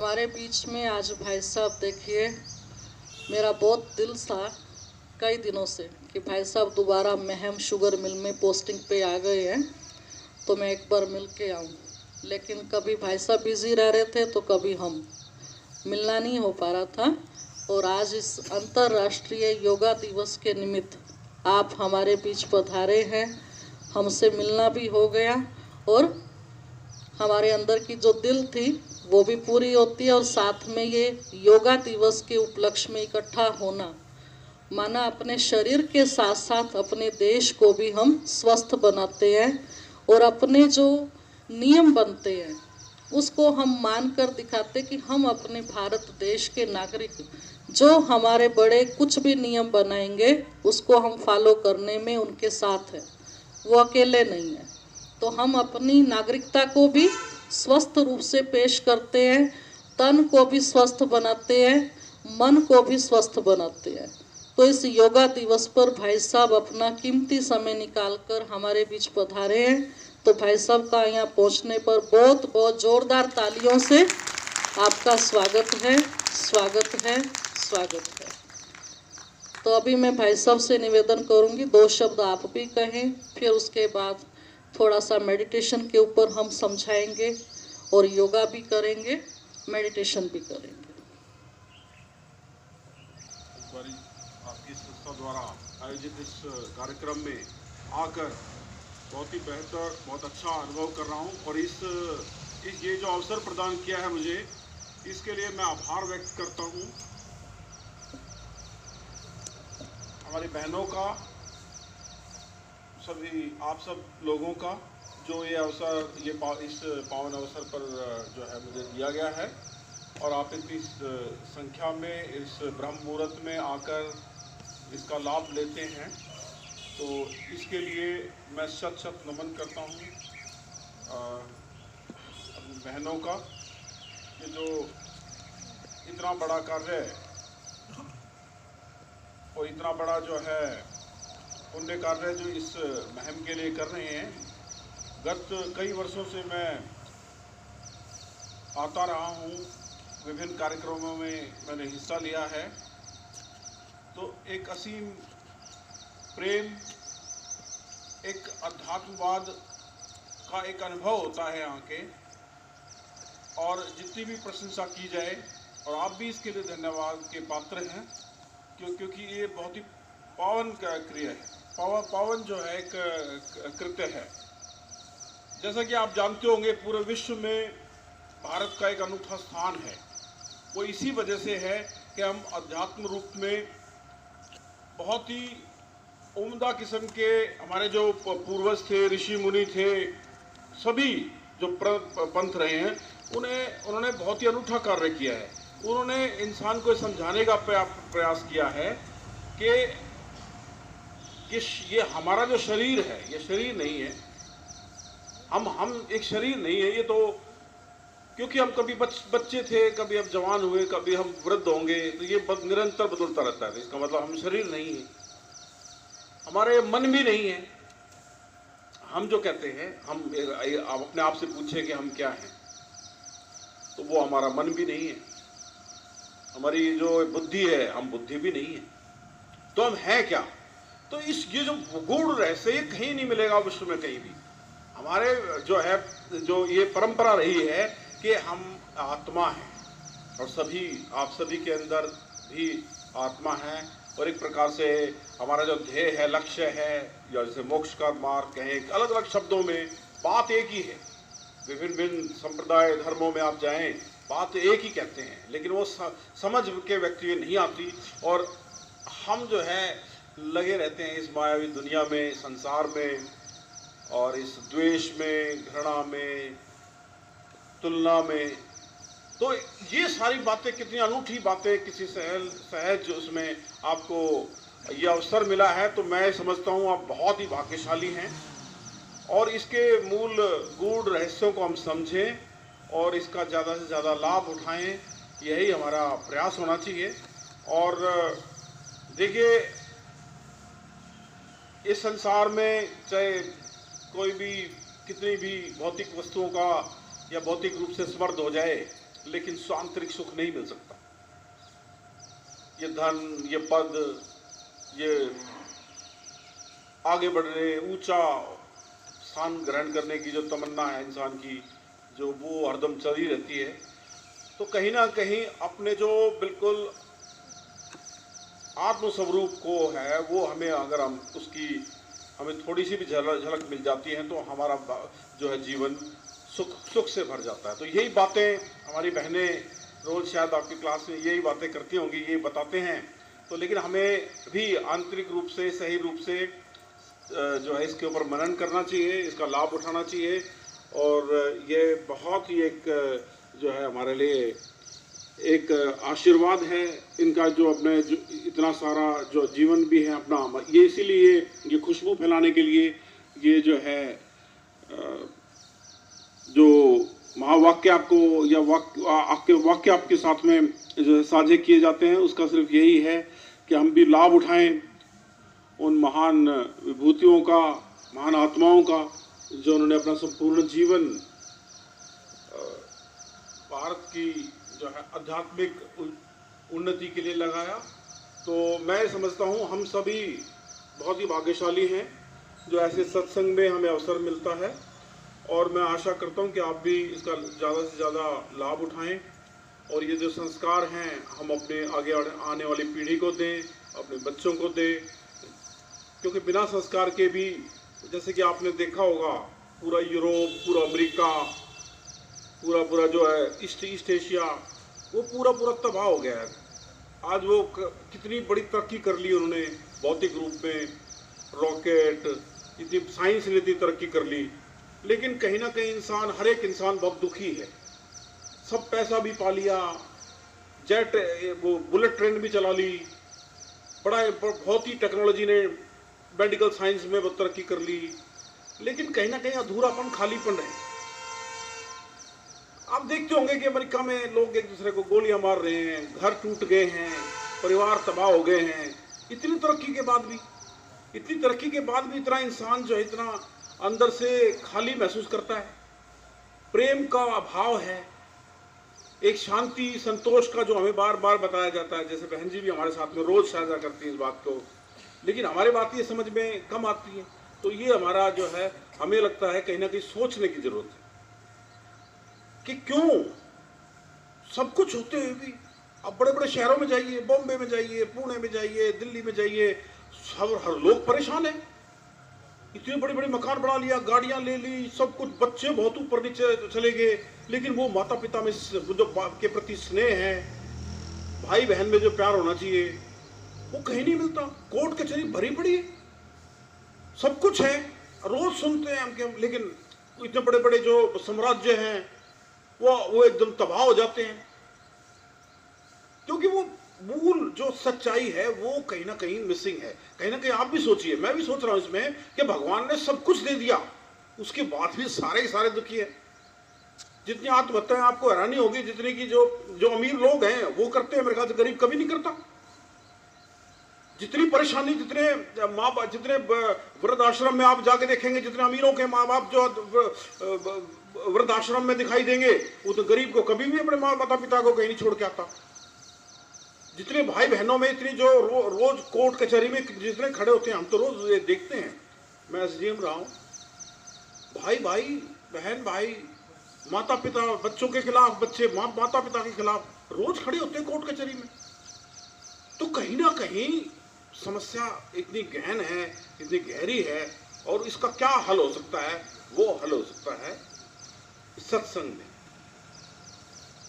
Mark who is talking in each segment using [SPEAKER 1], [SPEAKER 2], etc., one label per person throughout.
[SPEAKER 1] हमारे बीच में आज भाई साहब देखिए, मेरा बहुत दिल था कई दिनों से कि भाई साहब दोबारा महम शुगर मिल में पोस्टिंग पे आ गए हैं तो मैं एक बार मिल के आऊँ। लेकिन कभी भाई साहब बिज़ी रह रहे थे तो कभी हम मिलना नहीं हो पा रहा था। और आज इस अंतर्राष्ट्रीय योगा दिवस के निमित्त आप हमारे बीच पधारे हैं, हमसे मिलना भी हो गया और हमारे अंदर की जो दिल थी वो भी पूरी होती है। और साथ में ये योगा दिवस के उपलक्ष्य में इकट्ठा होना माना अपने शरीर के साथ साथ अपने देश को भी हम स्वस्थ बनाते हैं और अपने जो नियम बनते हैं उसको हम मान कर दिखाते कि हम अपने भारत देश के नागरिक जो हमारे बड़े कुछ भी नियम बनाएंगे उसको हम फॉलो करने में उनके साथ हैं, वो अकेले नहीं है। तो हम अपनी नागरिकता को भी स्वस्थ रूप से पेश करते हैं, तन को भी स्वस्थ बनाते हैं, मन को भी स्वस्थ बनाते हैं। तो इस योगा दिवस पर भाई साहब अपना कीमती समय निकालकर हमारे बीच पधारे हैं। तो भाई साहब का यहाँ पहुँचने पर बहुत बहुत जोरदार तालियों से आपका स्वागत है, स्वागत है, स्वागत है। तो अभी मैं भाई साहब से निवेदन करूँगी, 2 शब्द आप भी कहें, फिर उसके बाद थोड़ा सा मेडिटेशन के ऊपर हम समझाएंगे और योगा भी करेंगे, मेडिटेशन भी करेंगे।
[SPEAKER 2] आपकी संस्था द्वारा आयोजित इस कार्यक्रम में आकर बहुत ही बेहतर, बहुत अच्छा अनुभव कर रहा हूं और इस ये जो अवसर प्रदान किया है मुझे, इसके लिए मैं आभार व्यक्त करता हूं हमारी बहनों का, सभी आप सब लोगों का, जो ये अवसर इस पावन अवसर पर जो है मुझे दिया गया है और आप इतनी संख्या में इस ब्रह्म मुहूर्त में आकर इसका लाभ लेते हैं, तो इसके लिए मैं शत शत नमन करता हूँ अपनी बहनों का। ये जो इतना बड़ा कार्य और इतना बड़ा जो है पुण्य कार्य जो इस महम के लिए कर रहे हैं, गत कई वर्षों से मैं आता रहा हूँ, विभिन्न कार्यक्रमों में मैंने हिस्सा लिया है। तो एक असीम प्रेम, एक अध्यात्मवाद का एक अनुभव होता है यहाँ के, और जितनी भी प्रशंसा की जाए, और आप भी इसके लिए धन्यवाद के पात्र हैं, क्योंकि ये बहुत ही पावन क्रिया है, पावन जो है एक कृत्य है। जैसा कि आप जानते होंगे, पूरे विश्व में भारत का एक अनूठा स्थान है। वो इसी वजह से है कि हम अध्यात्म रूप में बहुत ही उम्दा किस्म के, हमारे जो पूर्वज थे, ऋषि मुनि थे, सभी जो पंथ रहे हैं, उन्होंने बहुत ही अनूठा कार्य किया है। उन्होंने इंसान को समझाने का प्रयास किया है कि ये हमारा जो शरीर है, ये शरीर नहीं है, हम एक शरीर नहीं है ये तो, क्योंकि हम कभी बच्चे थे, कभी हम जवान हुए, कभी हम वृद्ध होंगे, तो ये निरंतर बदलता रहता है। इसका मतलब हम शरीर नहीं है, हमारे मन भी नहीं है। हम जो कहते हैं, हम आप अपने आप से पूछे कि हम क्या हैं, तो वो हमारा मन भी नहीं है, हमारी जो बुद्धि है, हम बुद्धि भी नहीं है, तो हम हैं क्या? तो ये जो गूढ़ रहस्य, ये कहीं नहीं मिलेगा विश्व में कहीं भी। हमारे जो है, जो ये परंपरा रही है कि हम आत्मा हैं, और आप सभी के अंदर भी आत्मा है, और एक प्रकार से हमारा जो ध्येय है, लक्ष्य है, या जैसे मोक्ष का मार्ग कहें, अलग अलग शब्दों में बात एक ही है। विभिन्न संप्रदाय धर्मों में आप जाएं, बात एक ही कहते हैं, लेकिन वो समझ के व्यक्ति नहीं आती, और हम जो है लगे रहते हैं इस मायावी दुनिया में, संसार में, और इस द्वेष में, घृणा में, तुलना में। तो ये सारी बातें, कितनी अनूठी बातें, किसी सहज उसमें आपको ये अवसर मिला है, तो मैं समझता हूँ आप बहुत ही भाग्यशाली हैं, और इसके मूल गूढ़ रहस्यों को हम समझें और इसका ज़्यादा से ज़्यादा लाभ उठाएं, यही हमारा प्रयास होना चाहिए। और देखिए, इस संसार में चाहे कोई भी, कितनी भी भौतिक वस्तुओं का या भौतिक रूप से समृद्ध हो जाए, लेकिन आंतरिक सुख नहीं मिल सकता। ये धन, ये पद, ये आगे बढ़ने, ऊंचा स्थान ग्रहण करने की जो तमन्ना है इंसान की, जो वो हरदम चली रहती है, तो कहीं ना कहीं अपने जो बिल्कुल आत्मस्वरूप को है वो हमें, अगर हम उसकी हमें थोड़ी सी भी झलक मिल जाती है तो हमारा जो है जीवन सुख से भर जाता है। तो यही बातें हमारी बहनें रोज़ शायद आपकी क्लास में यही बातें करती होंगी, ये बताते हैं। तो लेकिन हमें भी आंतरिक रूप से, सही रूप से जो है इसके ऊपर मनन करना चाहिए, इसका लाभ उठाना चाहिए। और ये बहुत ही एक जो है हमारे लिए एक आशीर्वाद है इनका, जो अपने जो इतना सारा जो जीवन भी है अपना, ये इसीलिए ये खुशबू फैलाने के लिए ये जो है जो महावाक्य आपको या वाक्य आपके साथ में जो है साझे किए जाते हैं, उसका सिर्फ यही है कि हम भी लाभ उठाएं उन महान विभूतियों का, महान आत्माओं का, जो उन्होंने अपना संपूर्ण जीवन भारत की जो है आध्यात्मिक उन्नति के लिए लगाया। तो मैं समझता हूँ हम सभी बहुत ही भाग्यशाली हैं जो ऐसे सत्संग में हमें अवसर मिलता है, और मैं आशा करता हूँ कि आप भी इसका ज़्यादा से ज़्यादा लाभ उठाएं और ये जो संस्कार हैं हम अपने आगे आने वाली पीढ़ी को दें, अपने बच्चों को दें। क्योंकि बिना संस्कार के भी, जैसे कि आपने देखा होगा, पूरा यूरोप, पूरा अमेरिका, पूरा जो है ईस्ट एशिया, वो पूरा तबाह हो गया है। आज वो कितनी बड़ी तरक्की कर ली उन्होंने भौतिक रूप में, रॉकेट, इतनी साइंस ने इतनी तरक्की कर ली, लेकिन कहीं ना कहीं इंसान, हर एक इंसान बहुत दुखी है। सब पैसा भी पा लिया, जेट, वो बुलेट ट्रेन भी चला ली, बहुत ही टेक्नोलॉजी ने, मेडिकल साइंस में बहुत तरक्की कर ली, लेकिन कहीं ना कहीं अधूरापन, खालीपन है। आप देखते होंगे कि अमेरिका में लोग एक दूसरे को गोलियां मार रहे हैं, घर टूट गए हैं, परिवार तबाह हो गए हैं। इतनी तरक्की के बाद भी इतना इंसान जो है इतना अंदर से खाली महसूस करता है। प्रेम का अभाव है, एक शांति, संतोष का जो हमें बार बार बताया जाता है, जैसे बहन जी भी हमारे साथ में रोज साझा करती है इस बात को, लेकिन हमारे बात ये समझ में कम आती है। तो ये हमारा जो है, हमें लगता है कहीं ना कहीं सोचने की जरूरत है कि क्यों सब कुछ होते हुए भी, अब बड़े बड़े शहरों में जाइए, बॉम्बे में जाइए, पुणे में जाइए, दिल्ली में जाइए, सब हर लोग परेशान है। इतने बड़े बड़े मकान बना लिया, गाड़ियां ले ली, सब कुछ, बच्चे बहुत ऊपर नीचे चले गए, लेकिन वो माता पिता में जो बाप के प्रति स्नेह है, भाई बहन में जो प्यार होना चाहिए, वो कहीं नहीं मिलता। कोर्ट कचहरी भरी पड़ी है, सब कुछ है, रोज सुनते हैं हम, लेकिन इतने बड़े बड़े जो साम्राज्य हैं वो एकदम तबाह हो जाते हैं, क्योंकि वो मूल जो सच्चाई है वो कहीं ना कहीं मिसिंग है। कहीं ना कहीं आप भी सोचिए, मैं भी सोच रहा हूं इसमें कि भगवान ने सब कुछ दे दिया, उसके बाद भी सारे दुखी है। जितनी आत्महत्याएं आपको हैरानी होगी, जितने की जो अमीर लोग हैं वो करते हैं, मेरे ख्याल से गरीब कभी नहीं करता। जितनी परेशानी, जितने वृद्धाश्रम में आप जाके देखेंगे, जितने अमीरों के माँ बाप जो वृद्धाश्रम में दिखाई देंगे, वो तो गरीब को कभी भी अपने माता पिता को कहीं नहीं छोड़ के आता। जितने भाई बहनों में इतनी जो रोज कोर्ट कचहरी में जितने खड़े होते हैं, हम तो रोज देखते हैं, मैं एसडीएम रहा हूं, भाई बहन भाई, माता पिता बच्चों के खिलाफ, बच्चे माता पिता के खिलाफ रोज खड़े होते हैं कोर्ट कचहरी में। तो कहीं ना कहीं समस्या इतनी गहन है, इतनी गहरी है, और इसका क्या हल हो सकता है? वो हल हो सकता है सत्संग में,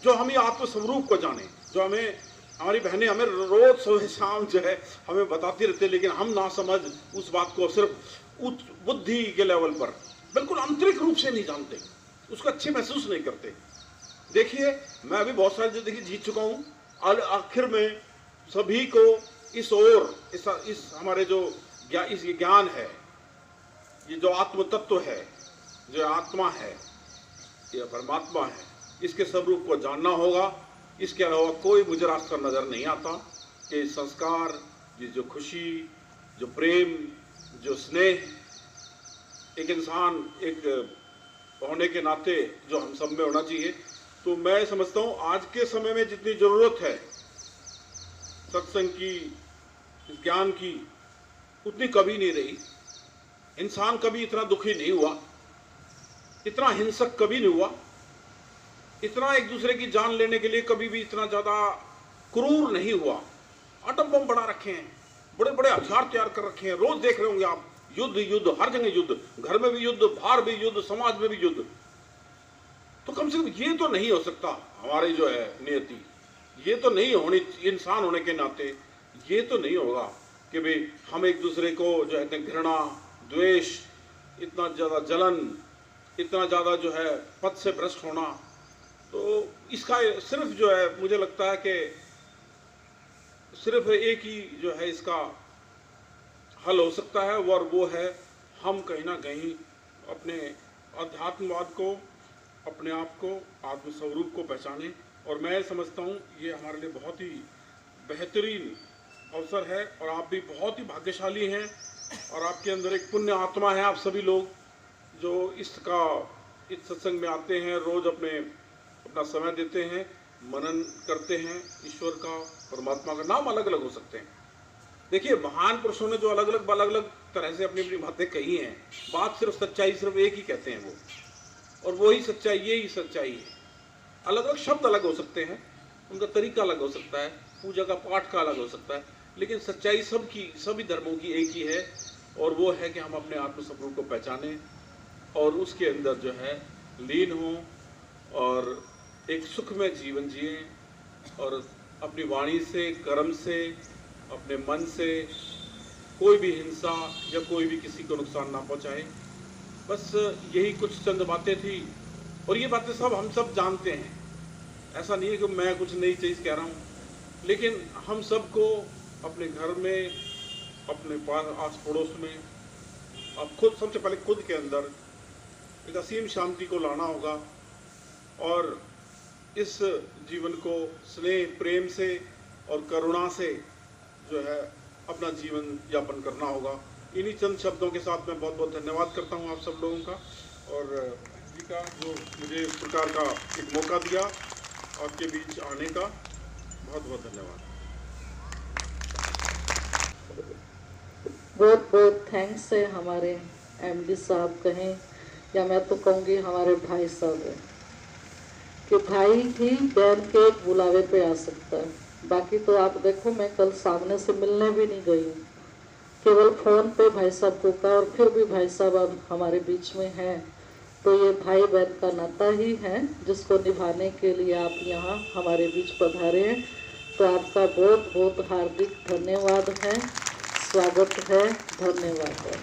[SPEAKER 2] जो हम ये आत्मस्वरूप को जाने, जो हमें हमारी बहनें हमें रोज सुबह शाम जो है हमें बताती रहती है, लेकिन हम ना समझ उस बात को सिर्फ उच्च बुद्धि के लेवल पर, बिल्कुल आंतरिक रूप से नहीं जानते, उसको अच्छे महसूस नहीं करते। देखिए, मैं अभी बहुत सारी जिंदगी जीत चुका हूँ, और आखिर में सभी को इस ओर, इस हमारे जो इस ज्ञान है, ये जो आत्म तत्व है, जो आत्मा है, ये परमात्मा है, इसके स्वरूप को जानना होगा। इसके अलावा कोई मुझे रास्ता नजर नहीं आता कि संस्कार, ये जो खुशी, जो प्रेम, जो स्नेह, एक इंसान एक होने के नाते जो हम सब में होना चाहिए, तो मैं समझता हूँ आज के समय में जितनी ज़रूरत है सत्संग की, ज्ञान की, उतनी कभी नहीं रही। इंसान कभी इतना दुखी नहीं हुआ, इतना हिंसक कभी नहीं हुआ, इतना एक दूसरे की जान लेने के लिए कभी भी इतना ज़्यादा क्रूर नहीं हुआ। आटम बम बढ़ा रखे हैं, बड़े बड़े हथियार तैयार कर रखे हैं, रोज देख रहे होंगे आप, युद्ध युद्ध, हर जगह युद्ध, घर में भी युद्ध, बाहर भी युद्ध, समाज में भी युद्ध। तो कम से कम ये तो नहीं हो सकता हमारी जो है नियति, ये तो नहीं होनी, इंसान होने के नाते ये तो नहीं होगा कि भाई हम एक दूसरे को जो है घृणा, द्वेष, इतना ज़्यादा जलन, इतना ज़्यादा जो है पद से भ्रष्ट होना। तो इसका सिर्फ जो है मुझे लगता है कि सिर्फ एक ही जो है इसका हल हो सकता है, और वो है हम कहीं ना कहीं अपने अध्यात्मवाद को, अपने आप को, आत्मस्वरूप को पहचानें। और मैं समझता हूँ ये हमारे लिए बहुत ही बेहतरीन अवसर है, और आप भी बहुत ही भाग्यशाली हैं, और आपके अंदर एक पुण्य आत्मा है। आप सभी लोग जो इस सत्संग में आते हैं, रोज़ अपना समय देते हैं, मनन करते हैं, ईश्वर का, परमात्मा का। नाम अलग अलग हो सकते हैं, देखिए महान पुरुषों ने जो अलग अलग तरह से अपनी अपनी बातें कही हैं, बात सिर्फ सच्चाई सिर्फ एक ही कहते हैं वो, और वही सच्चाई, यही सच्चाई है। अलग अलग शब्द अलग हो सकते हैं, उनका तरीका अलग हो सकता है, पूजा का पाठ का अलग हो सकता है, लेकिन सच्चाई सबकी, सभी धर्मों की एक ही है, और वो है कि हम अपने आत्मस्वरूप को पहचानें और उसके अंदर जो है लीन हों, और एक सुखमय जीवन जिएं, और अपनी वाणी से, कर्म से, अपने मन से कोई भी हिंसा या कोई भी किसी को नुकसान ना पहुंचाए। बस यही कुछ चंद बातें थी, और ये बातें सब हम सब जानते हैं। ऐसा नहीं है कि मैं कुछ नई चीज़ कह रहा हूँ, लेकिन हम सबको अपने घर में, अपने पास आस पड़ोस में, अब खुद सबसे पहले खुद के अंदर एक असीम शांति को लाना होगा, और इस जीवन को स्नेह, प्रेम से और करुणा से जो है अपना जीवन यापन करना होगा। इन्हीं चंद शब्दों के साथ मैं बहुत बहुत धन्यवाद करता हूँ आप सब लोगों का, और जी का जो मुझे इस प्रकार का एक मौका दिया आपके बीच आने का, बहुत बहुत धन्यवाद।
[SPEAKER 1] बहुत बहुत थैंक्स है हमारे एमडी साहब कहें, या मैं तो कहूँगी हमारे भाई साहब है, कि भाई ही बहन के एक बुलावे पे आ सकता है। बाकी तो आप देखो, मैं कल सामने से मिलने भी नहीं गई हूँ, केवल फ़ोन पे भाई साहब को कहा, और फिर भी भाई साहब अब हमारे बीच में हैं। तो ये भाई बहन का नाता ही है जिसको निभाने के लिए आप यहाँ हमारे बीच पधारे हैं। तो आपका बहुत बहुत हार्दिक धन्यवाद है, स्वागत है, धन्यवाद है।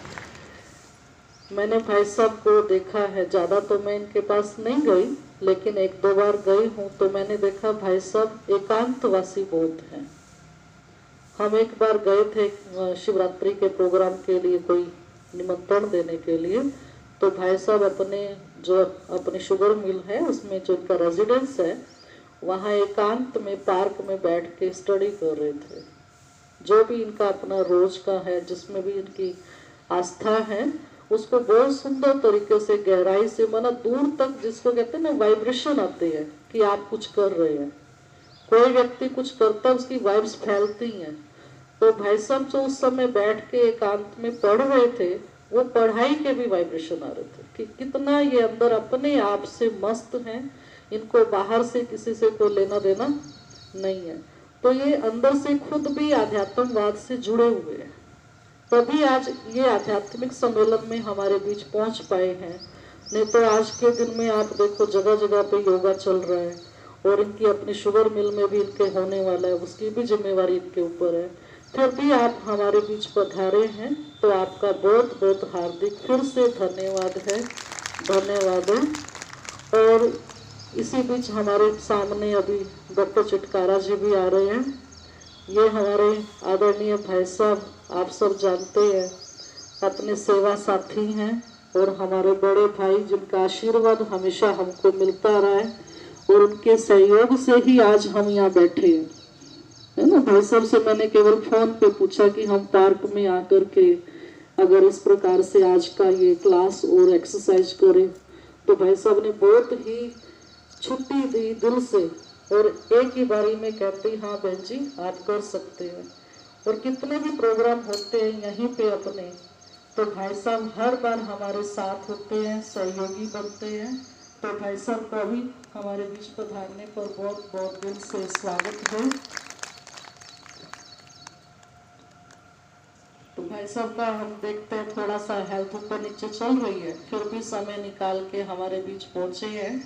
[SPEAKER 1] मैंने भाई साहब को देखा है, ज़्यादा तो मैं इनके पास नहीं गई, लेकिन एक दो बार गई हूँ, तो मैंने देखा भाई साहब एकांतवासी बहुत हैं। हम एक बार गए थे शिवरात्रि के प्रोग्राम के लिए, कोई निमंत्रण देने के लिए, तो भाई साहब अपनी शुगर मिल है उसमें जो इनका रेजिडेंस है, वहाँ एकांत में पार्क में बैठ के स्टडी कर रहे थे। जो भी इनका अपना रोज का है, जिसमें भी इनकी आस्था है, उसको बहुत सुंदर तरीके से, गहराई से, माना दूर तक, जिसको कहते हैं ना वाइब्रेशन आती है कि आप कुछ कर रहे हैं। कोई व्यक्ति कुछ करता है, उसकी वाइब्स फैलती हैं। तो भाई साहब जो उस समय बैठ के एकांत में पढ़ रहे थे, वो पढ़ाई के भी वाइब्रेशन आ रहे थे कि कितना ये अंदर अपने आप से मस्त हैं, इनको बाहर से किसी से कोई लेना देना नहीं है। तो ये अंदर से खुद भी आध्यात्मवाद से जुड़े हुए हैं, तभी आज ये आध्यात्मिक सम्मेलन में हमारे बीच पहुंच पाए हैं। नहीं तो आज के दिन में आप देखो जगह जगह पे योगा चल रहा है, और इनकी अपनी शुगर मिल में भी इनके होने वाला है, उसकी भी जिम्मेवारी इनके ऊपर है। फिर भी आप हमारे बीच पधारे हैं, तो आपका बहुत बहुत हार्दिक फिर से धन्यवाद है, धन्यवाद है। और इसी बीच हमारे सामने अभी डॉक्टर चिटकारा जी भी आ रहे हैं। ये हमारे आदरणीय भाई साहब, आप सब जानते हैं, अपने सेवा साथी हैं, और हमारे बड़े भाई जिनका आशीर्वाद हमेशा हमको मिलता रहा है, और उनके सहयोग से ही आज हम यहाँ बैठे हैं, है ना। भाई साहब से मैंने केवल फोन पे पूछा कि हम पार्क में आकर के अगर इस प्रकार से आज का ये क्लास और एक्सरसाइज करें, तो भाई साहब ने बहुत ही छुट्टी दी दिल से और एक ही बारी में कहती हाँ बहन जी आप कर सकते हैं। और कितने भी प्रोग्राम होते हैं यहीं पे अपने, तो भाई साहब हर बार हमारे साथ होते हैं, सहयोगी बनते हैं। तो भाई साहब का भी हमारे बीच पधारने पर बहुत बहुत दिल से स्वागत है। तो भाई साहब का हम देखते हैं थोड़ा सा हेल्थ ऊपर नीचे चल रही है, फिर भी समय निकाल के हमारे बीच पहुंचे हैं।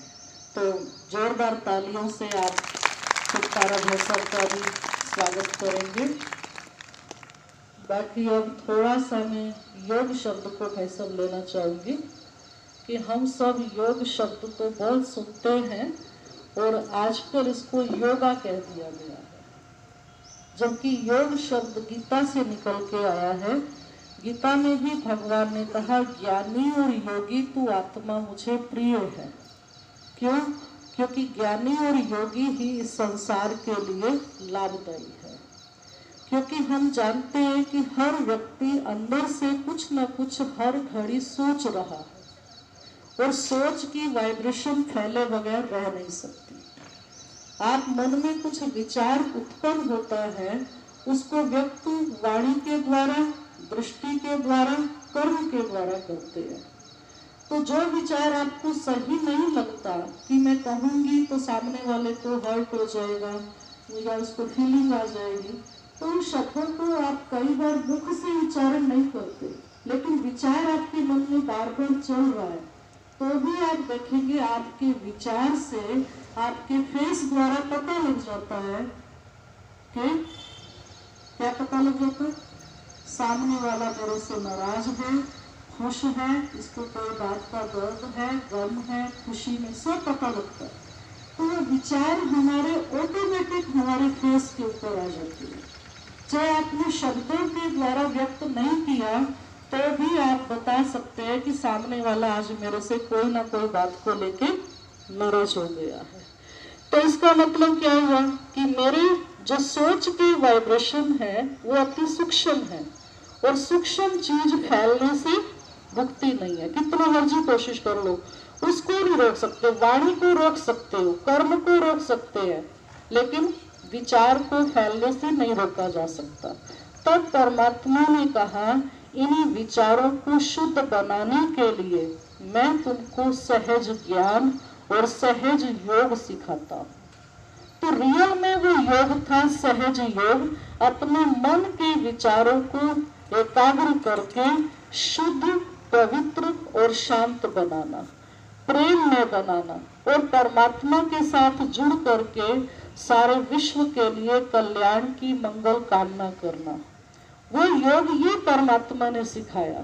[SPEAKER 1] तो जोरदार तालियों से आप छुटकारा भाई साहब का भी स्वागत करेंगे। बाकी अब थोड़ा सा मैं योग शब्द को भाई साहब लेना चाहूँगी कि हम सब योग शब्द तो बहुत सुनते हैं और आजकल इसको योगा कह दिया गया है, जबकि योग शब्द गीता से निकल के आया है। गीता में भी भगवान ने कहा ज्ञानी और योगी तू आत्मा मुझे प्रिय है। क्यों? क्योंकि ज्ञानी और योगी ही इस संसार के लिए लाभदायी है। क्योंकि हम जानते हैं कि हर व्यक्ति अंदर से कुछ न कुछ हर घड़ी सोच रहा है और सोच की वाइब्रेशन फैले बगैर रह नहीं सकती। आप मन में कुछ विचार उत्पन्न होता है, उसको व्यक्ति वाणी के द्वारा, दृष्टि के द्वारा, कर्म के द्वारा करते हैं। तो जो विचार आपको सही नहीं लगता कि मैं कहूंगी तो सामने वाले को हर्ट हो जाएगा या उसको फीलिंग आ जाएगी, तो उन शब्दों को आप कई बार मुख से उच्चारण नहीं करते, लेकिन विचार आपके मन में बार बार चल रहा है, तो भी आप देखेंगे आपके विचार से आपके फेस द्वारा पता लग जाता है कि क्या पता लग जाता है, सामने वाला मेरे से नाराज है, खुश है, इसको कोई बात का दर्द है, गम है, खुशी में सब पता लगता है। तो वो विचार हमारे ऑटोमेटिक हमारे फेस के ऊपर आ जाते हैं। चाहे आपने शब्दों के द्वारा व्यक्त नहीं किया तो भी आप बता सकते हैं कि सामने वाला आज मेरे से कोई ना कोई बात को लेके नाराज हो गया है। तो इसका मतलब क्या हुआ कि मेरी जो सोच की वाइब्रेशन है वो अति सूक्ष्म है और सूक्ष्म चीज फैलने से रुकती नहीं है। कितना मर्जी कोशिश कर लो, उसको नहीं रोक सकते, वाणी को रोक सकते हो, कर्म को रोक सकते हैं, लेकिन विचार को फैलने से नहीं रोका जा सकता। तब परमात्मा ने कहा इन्हीं विचारों को शुद्ध बनाने के लिए मैं तुमको सहज ज्ञान और सहज योग सिखाता हूँ। तो रियल में वो योग था सहज योग, अपने मन के विचारों को एकाग्र करके शुद्ध, पवित्र और शांत बनाना, प्रेम में बनाना और परमात्मा के साथ जुड़ करके सारे विश्व के लिए कल्याण की मंगल कामना करना। वो योग ये परमात्मा ने सिखाया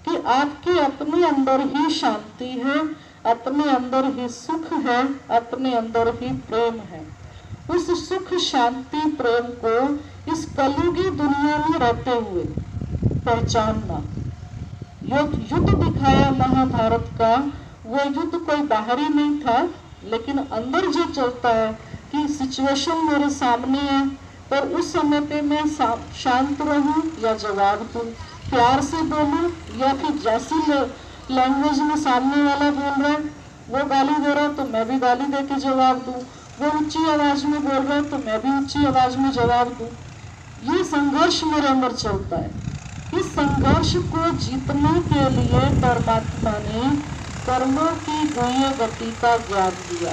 [SPEAKER 1] कि आपके अपने अंदर ही शांति है, अपने अंदर ही सुख है, अपने अंदर ही प्रेम है। उस सुख, शांति, प्रेम को इस कलयुगी दुनिया में रहते हुए पहचानना। युद्ध दिखाया महाभारत का, वो युद्ध कोई बाहरी नहीं था, लेकिन अंदर जो चलता है कि सिचुएशन मेरे सामने है और उस समय पे मैं शांत रहूं या जवाब दूं, प्यार से बोलूं या फिर जैसी लैंग्वेज में सामने वाला बोल रहा है, वो गाली दे रहा है तो मैं भी गाली दे के जवाब दूं, वो ऊंची आवाज में बोल रहा है तो मैं भी ऊंची आवाज में जवाब दूं। ये संघर्ष मेरे अंदर चलता है। इस संघर्ष को जीतने के लिए परमात्मा ने कर्मों की गुह्य गति का ज्ञान दिया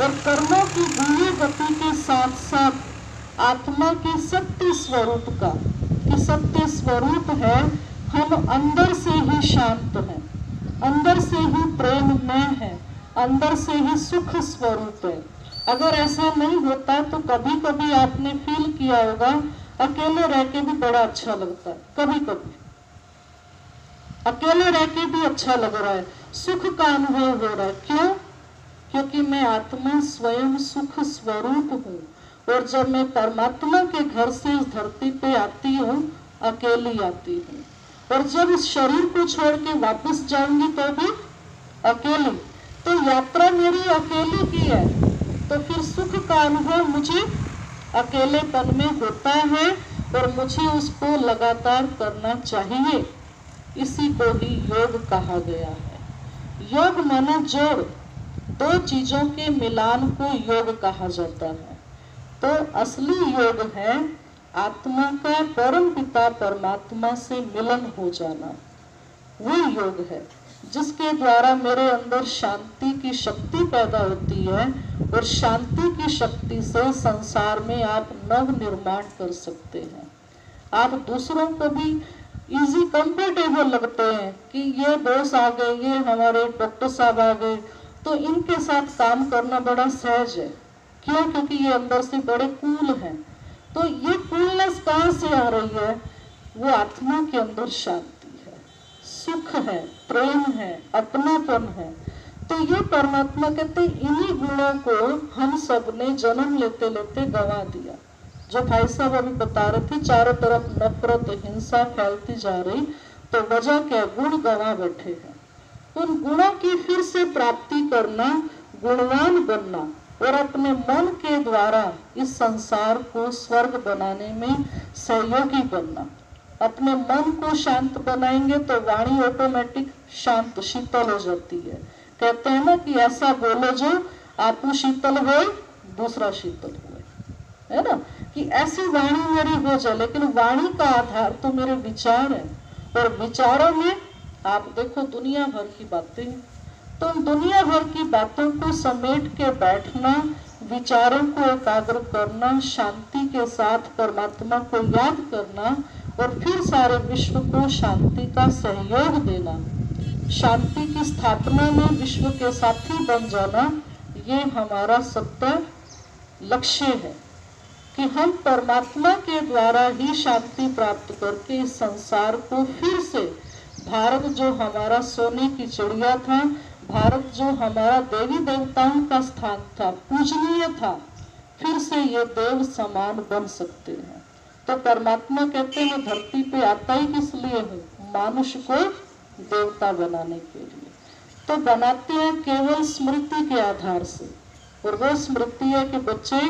[SPEAKER 1] और कर्मों की गुह्य गति के साथ साथ आत्मा के सत्य स्वरूप का, कि सत्य स्वरूप है हम अंदर से ही शांत हैं, अंदर से ही प्रेम में है, अंदर से ही सुख स्वरूप है। अगर ऐसा नहीं होता तो कभी कभी आपने फील किया होगा अकेले रह के भी बड़ा अच्छा लगता है, कभी कभी अकेले रह के भी अच्छा लग रहा है, सुख का अनुभव हो रहा है। क्यों? क्योंकि मैं आत्मा स्वयं सुख स्वरूप हूँ और जब मैं परमात्मा के घर से इस धरती पे आती हूँ अकेली आती हूँ और जब इस शरीर को छोड़ के वापस जाऊंगी तो भी अकेली। तो यात्रा मेरी अकेले की है, तो फिर सुख का अनुभव मुझे अकेलेपन में होता है और मुझे उसको लगातार करना चाहिए। इसी को ही योग कहा गया है। योग माना जोड़, दो चीजों के मिलान को योग कहा जाता है। तो असली योग है आत्मा का परम पिता परमात्मा से मिलन हो जाना। वो योग है जिसके द्वारा मेरे अंदर शांति की शक्ति पैदा होती है, और शांति की शक्ति से संसार में आप नव निर्माण कर सकते हैं। आप दूसरों को भी इजी कंफर्टेबल लगते हैं कि ये दोस्त आ गए, ये हमारे डॉक्टर साहब आ गए, तो इनके साथ काम करना बड़ा सहज है। क्यों? क्योंकि ये अंदर से बड़े कूल हैं। तो ये कूलनेस कहाँ से आ रही है? वो आत्मा के अंदर शांति है, सुख है, प्रेम है, अपनापन है। तो ये परमात्मा कहते इन्हीं गुणों को हम सब ने जन्म लेते लेते गंवा दिया। जो भाई साहब अभी बता रहे थे, चारों तरफ नफरत हिंसा फैलती जा रही, तो वजह क्या? गुण गंवा बैठे हैं। उन गुणों की फिर से प्राप्ति करना, गुणवान बनना, और अपने मन के द्वारा इस संसार को स्वर्ग बनाने में सहयोगी बनना। अपने मन को शांत बनाएंगे तो वाणी ऑटोमेटिक शांत शीतल हो जाती है। कहते हैं ना कि ऐसा बोलो जो आप शीतल हो दूसरा शीतल हुए, है ना, कि ऐसी वाणी मेरी हो जाए। लेकिन वाणी का आधार तो मेरे विचार है, और विचारों में आप देखो दुनिया भर की बातें हैं। तो दुनिया भर की बातों को समेट के बैठना, विचारों को एकाग्र करना, शांति के साथ परमात्मा को याद करना, और फिर सारे विश्व को शांति का सहयोग देना, शांति की स्थापना में विश्व के साथी बन जाना, ये हमारा सबका लक्ष्य है कि हम परमात्मा के द्वारा ही शांति प्राप्त करके इस संसार को फिर से, भारत जो हमारा सोने की चिड़िया था, भारत जो हमारा देवी देवताओं का स्थान था, पूजनीय था, फिर से ये देव समान बन सकते हैं। तो परमात्मा कहते हैं धरती पे आता ही किस लिए है? मानुष को देवता बनाने के लिए। तो बनाते हैं केवल स्मृति के आधार से, और वो स्मृति है कि बच्चे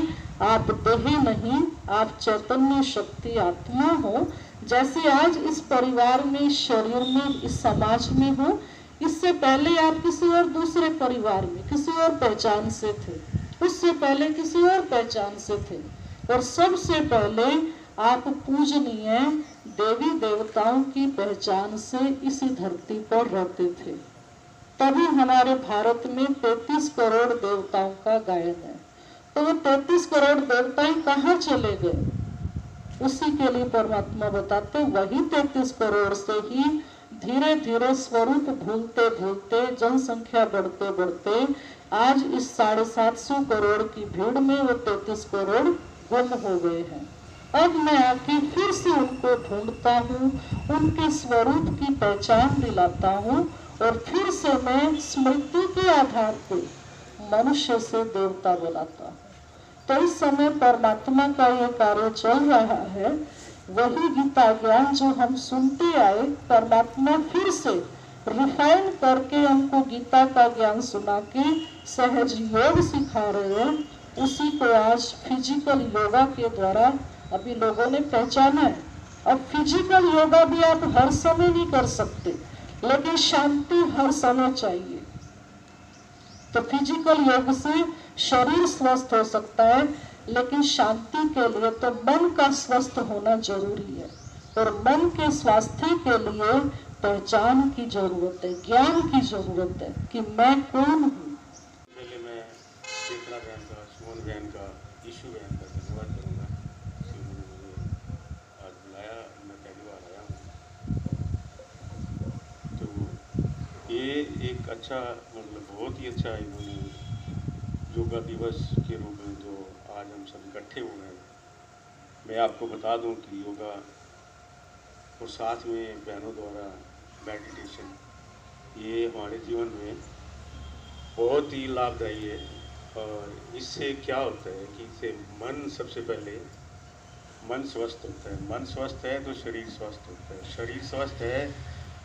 [SPEAKER 1] आप देह नहीं, आप चैतन्य शक्ति आत्मा हो। जैसे आज इस परिवार में, इस शरीर में, इस समाज में हो, इससे पहले आप किसी और दूसरे परिवार में किसी और पहचान से थे, उससे पहले किसी और पहचान से थे, और सबसे पहले आप पूजनीय देवी देवताओं की पहचान से इसी धरती पर रहते थे। तभी हमारे भारत में 33 करोड़ देवताओं का गायन है। तो वो 33 करोड़ देवताएं कहाँ चले गए? उसी के लिए परमात्मा बताते, वही 33 करोड़ से ही धीरे धीरे स्वरूप भूलते भूलते, जनसंख्या बढ़ते बढ़ते, आज इस 750 करोड़ की भीड़ में वो 33 करोड़ गुम हो गए हैं। अब मैं आके फिर से उनको ढूंढता हूँ, उनके स्वरूप की पहचान दिलाता हूँ, और फिर से मैं स्मृति के आधार पर मनुष्य से देवता बनाता हूँ। तो इस समय परमात्मा का ये कार्य चल रहा है। वही गीता ज्ञान जो हम सुनते आए, परमात्मा फिर से रिफाइन करके हमको गीता का ज्ञान सुना के सहज योग सिखा रहे हैं। उसी को आज फिजिकल योगा के द्वारा अभी लोगों ने पहचाना है। अब फिजिकल योगा भी आप हर समय नहीं कर सकते, लेकिन शांति हर समय चाहिए। तो फिजिकल योग से शरीर स्वस्थ हो सकता है, लेकिन शांति के लिए तो मन का स्वस्थ होना जरूरी है, और मन के स्वास्थ्य के लिए पहचान की जरूरत है, ज्ञान की जरूरत है कि मैं कौन हूँ।
[SPEAKER 2] पहले मैं चेतना बहन का, सुमन बहन का, ईशु बहन का धन्यवाद करूँगा कि उन्होंने मुझे आज बुलाया। मैं पहली बार आया हूँ, तो ये एक अच्छा, मतलब बहुत ही अच्छा इन्होंने योगा दिवस के रूप में जो आज हम सब इकट्ठे हुए हैं। मैं आपको बता दूं कि योगा और साथ में बहनों द्वारा मेडिटेशन, ये हमारे जीवन में बहुत ही लाभदायी है। और इससे क्या होता है कि इससे मन, सबसे पहले मन स्वस्थ होता है। मन स्वस्थ है तो शरीर स्वस्थ होता है। शरीर स्वस्थ है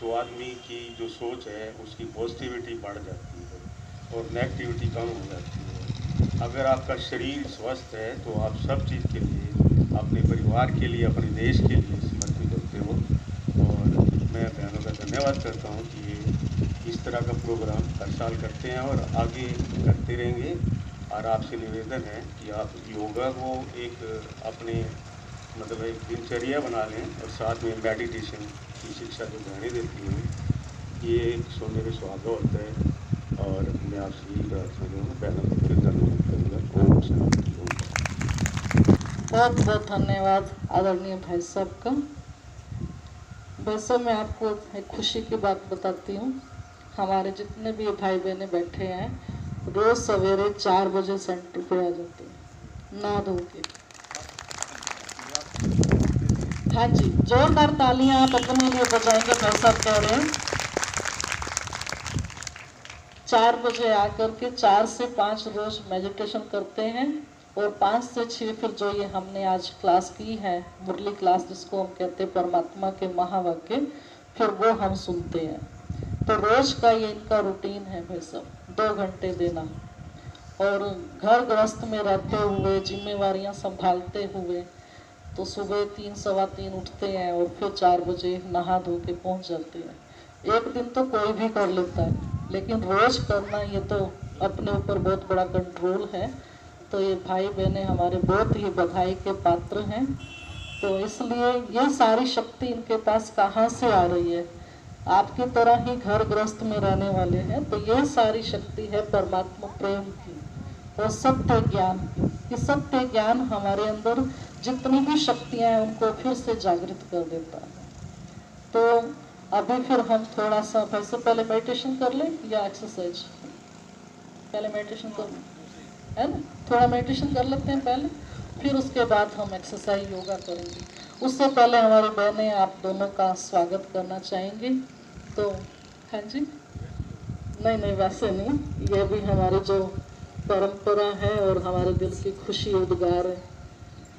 [SPEAKER 2] तो आदमी की जो सोच है उसकी पॉजिटिविटी बढ़ जाती है और नेगेटिविटी कम हो जाती है। अगर आपका शरीर स्वस्थ है तो आप सब चीज़ के लिए, अपने परिवार के लिए, अपने देश के लिए समर्पित होते हो। और मैं बहनों का धन्यवाद करता हूँ कि ये
[SPEAKER 3] इस तरह का प्रोग्राम हर साल करते हैं और आगे करते रहेंगे। और आपसे निवेदन है कि आप योगा को एक अपने मतलब एक दिनचर्या बना लें और साथ में मेडिटेशन की शिक्षा जो बहनें देती हैं, ये एक सोने पे सुहागा होता है। और मैं आपसे यही प्रार्थना करूँगा, बहनों को फिर धन्यवाद करूँगा। ओम शांति।
[SPEAKER 1] बहुत बहुत धन्यवाद आदरणीय भाई साहब का। वैसे मैं आपको एक खुशी की बात बताती हूँ, हमारे जितने भी भाई बहनें बैठे हैं रोज सवेरे 4 बजे सेंटर पे आ जाते हैं नहा धो के। हाँ जी, जोरदार तालियां आप अपने लिए बजाएंगे। भाई साहब कह रहे हैं 4 बजे आकर के 4 से 5 रोज मेडिटेशन करते हैं और 5 से 6 फिर जो ये हमने आज क्लास की है, मुरली क्लास जिसको हम कहते हैं परमात्मा के महावाक्य, फिर वो हम सुनते हैं। तो रोज का ये इनका रूटीन है भाई साहब, 2 घंटे देना। और घर गृहस्थ में रहते हुए, जिम्मेवारियां संभालते हुए, तो सुबह 3 सवा 3 उठते हैं और फिर 4 बजे नहा धो के पहुँच जाते हैं। एक दिन तो कोई भी कर लेता है, लेकिन रोज करना ये तो अपने ऊपर बहुत बड़ा कंट्रोल है। तो ये भाई बहनें हमारे बहुत ही बधाई के पात्र हैं। तो इसलिए ये सारी शक्ति इनके पास कहाँ से आ रही है? आपकी तरह ही घर गृहस्थ में रहने वाले हैं, तो ये सारी शक्ति है परमात्मा प्रेम की और सत्य ज्ञान की। कि सत्य ज्ञान हमारे अंदर जितनी भी शक्तियां हैं उनको फिर से जागृत कर देता है। तो अभी फिर हम थोड़ा सा वैसे पहले मेडिटेशन कर लें या एक्सरसाइज? पहले मेडिटेशन कर लें, है ना? थोड़ा मेडिटेशन कर लेते हैं पहले, फिर उसके बाद हम एक्सरसाइज योगा करेंगे। उससे पहले हमारी बहनें आप दोनों का स्वागत करना चाहेंगी। तो हाँ जी, नहीं वैसे नहीं, ये भी हमारी जो परंपरा है और हमारे दिल की खुशी उद्गार है,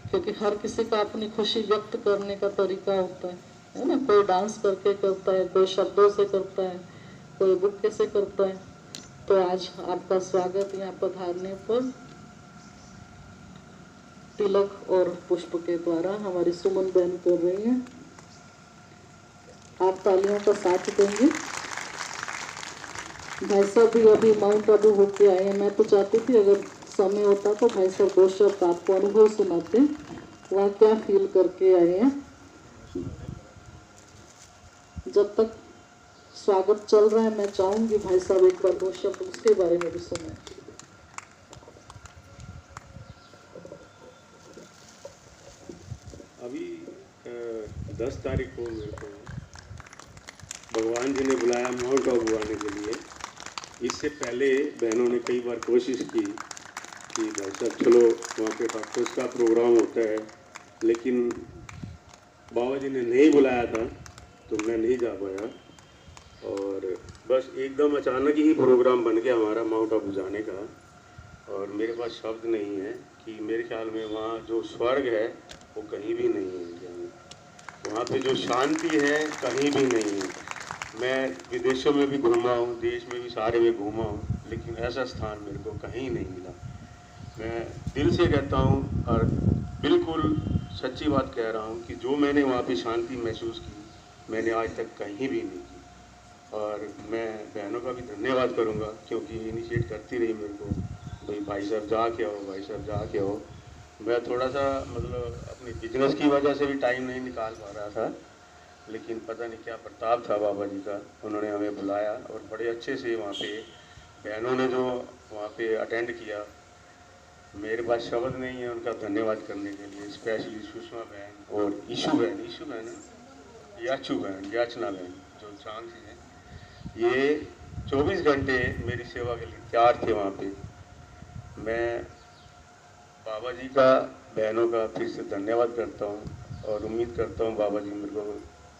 [SPEAKER 1] क्योंकि हर किसी का अपनी खुशी व्यक्त करने का तरीका होता है ना? कोई डांस करके करता है, कोई शब्दों से करता है, कोई बुक्के से करता है। तो आज आपका स्वागत यहाँ पधारने पर तिलक और पुष्प के द्वारा हमारी सुमन बहन कर रही हैं। आप तालियों का साथ देंगे। भाई साहब भी अभी माउंट आबू होके आए हैं। मैं तो चाहती थी अगर समय होता तो भाई साहब 2 शब्द आपको अनुभव सुनाते, वहाँ क्या फील करके आए हैं। जब तक स्वागत चल रहा है मैं चाहूंगी भाई साहब एक बार 2 शब्द उसके बारे में भी सुने।
[SPEAKER 3] अभी 10 तारीख को मेरे को भगवान जी ने बुलाया माउंट आबू आने के लिए। इससे पहले बहनों ने कई बार कोशिश की कि भाई साहब चलो वहाँ पे डॉक्टर्स का प्रोग्राम होता है, लेकिन बाबा जी ने नहीं बुलाया था तो मैं नहीं जा पाया। और बस एकदम अचानक ही प्रोग्राम बन गया हमारा माउंट आबू जाने का। और मेरे पास शब्द नहीं है कि मेरे ख्याल में वहाँ जो स्वर्ग है वो कहीं भी नहीं है इंडिया में। वहाँ पे जो शांति है कहीं भी नहीं है। मैं विदेशों में भी घूमा हूँ, देश में भी सारे में घूमा हूँ, लेकिन ऐसा स्थान मेरे को कहीं नहीं मिला। मैं दिल से कहता हूँ और बिल्कुल सच्ची बात कह रहा हूँ कि जो मैंने वहाँ पे शांति महसूस की मैंने आज तक कहीं भी नहीं की। और मैं बहनों का भी धन्यवाद करूँगा क्योंकि इनिशिएट करती रही मेरे को, भाई साहब जा के आओ, भाई साहब जा के आओ। मैं थोड़ा सा मतलब अपनी बिजनेस की वजह से भी टाइम नहीं निकाल पा रहा था, लेकिन पता नहीं क्या प्रताप था बाबा जी का, उन्होंने हमें बुलाया और बड़े अच्छे से वहाँ पे बहनों ने जो वहाँ पे अटेंड किया, मेरे पास शब्द नहीं है उनका धन्यवाद करने के लिए। स्पेशली सुषमा बहन और ईशू बहन याचू बहन, याचना बहन जो चांद से हैं, ये 24 घंटे मेरी सेवा के लिए तैयार थे वहाँ पे। मैं बाबा जी का, बहनों का फिर से धन्यवाद करता हूँ और उम्मीद करता हूँ बाबा जी मेरे को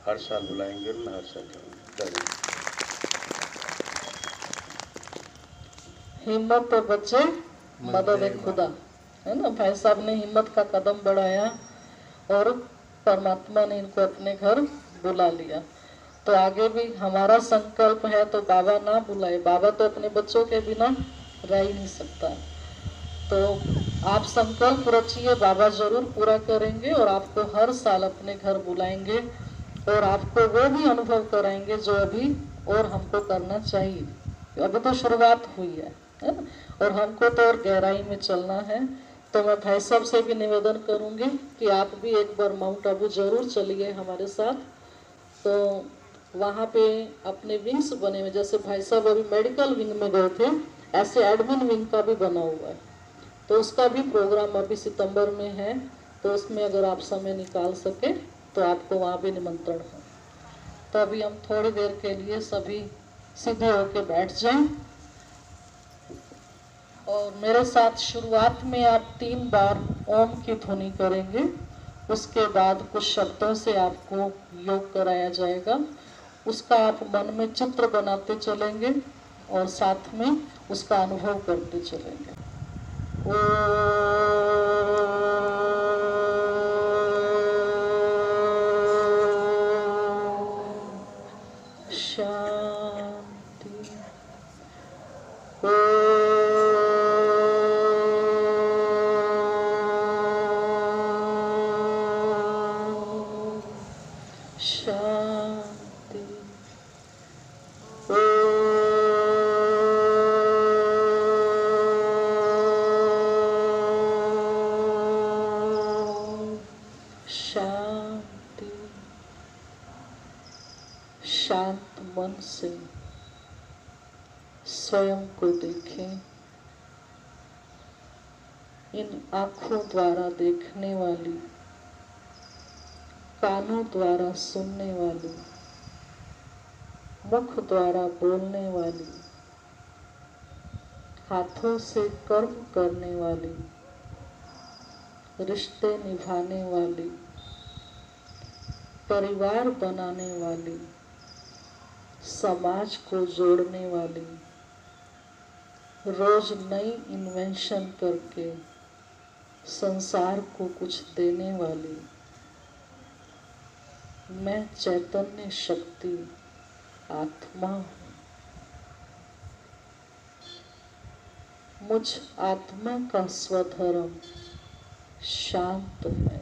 [SPEAKER 3] हर साल बुलाएंगे और मैं हर साल जाऊँगा।
[SPEAKER 1] हिम्मत तो बच्चे मदद है खुदा, है ना? भाई साहब ने हिम्मत का कदम बढ़ाया और परमात्मा ने इनको अपने घर बुला लिया। तो आगे भी हमारा संकल्प है तो बाबा ना बुलाए, बाबा तो अपने बच्चों के बिना रह ही नहीं सकता। तो आप संकल्प रचिए, बाबा जरूर पूरा करेंगे और आपको हर साल अपने घर बुलाएंगे और आपको वो भी अनुभव कराएंगे जो अभी और हमको करना चाहिए। अभी तो शुरुआत हुई है ना, और हमको तो और गहराई में चलना है। तो मैं भाई साहब से भी निवेदन करूंगी कि आप भी एक बार माउंट आबू जरूर चलिए हमारे साथ। तो वहाँ पे अपने विंग्स बने हुए, जैसे भाई साहब अभी मेडिकल विंग में गए थे, ऐसे एडमिन विंग का भी बना हुआ है। तो उसका भी प्रोग्राम अभी सितंबर में है, तो उसमें अगर आप समय निकाल सके तो आपको वहाँ भी निमंत्रण है। तो अभी हम थोड़ी देर के लिए सभी सीधे होके बैठ जाएं और मेरे साथ शुरुआत में आप 3 बार ओम की ध्वनि करेंगे। उसके बाद कुछ शब्दों से आपको योग कराया जाएगा, उसका आप मन में चित्र बनाते चलेंगे और साथ में उसका अनुभव करते चलेंगे। शांति। शांति। शांति। शांत मन से स्वयं को देखें। इन आंखों द्वारा देखने वाली, कानों द्वारा सुनने वाली, मुख द्वारा बोलने वाली, हाथों से कर्म करने वाली, रिश्ते निभाने वाली, परिवार बनाने वाली, समाज को जोड़ने वाली, रोज नई इन्वेंशन करके संसार को कुछ देने वाली, मैं चैतन्य शक्ति आत्मा हूँ। मुझ आत्मा का स्वधर्म शांत है।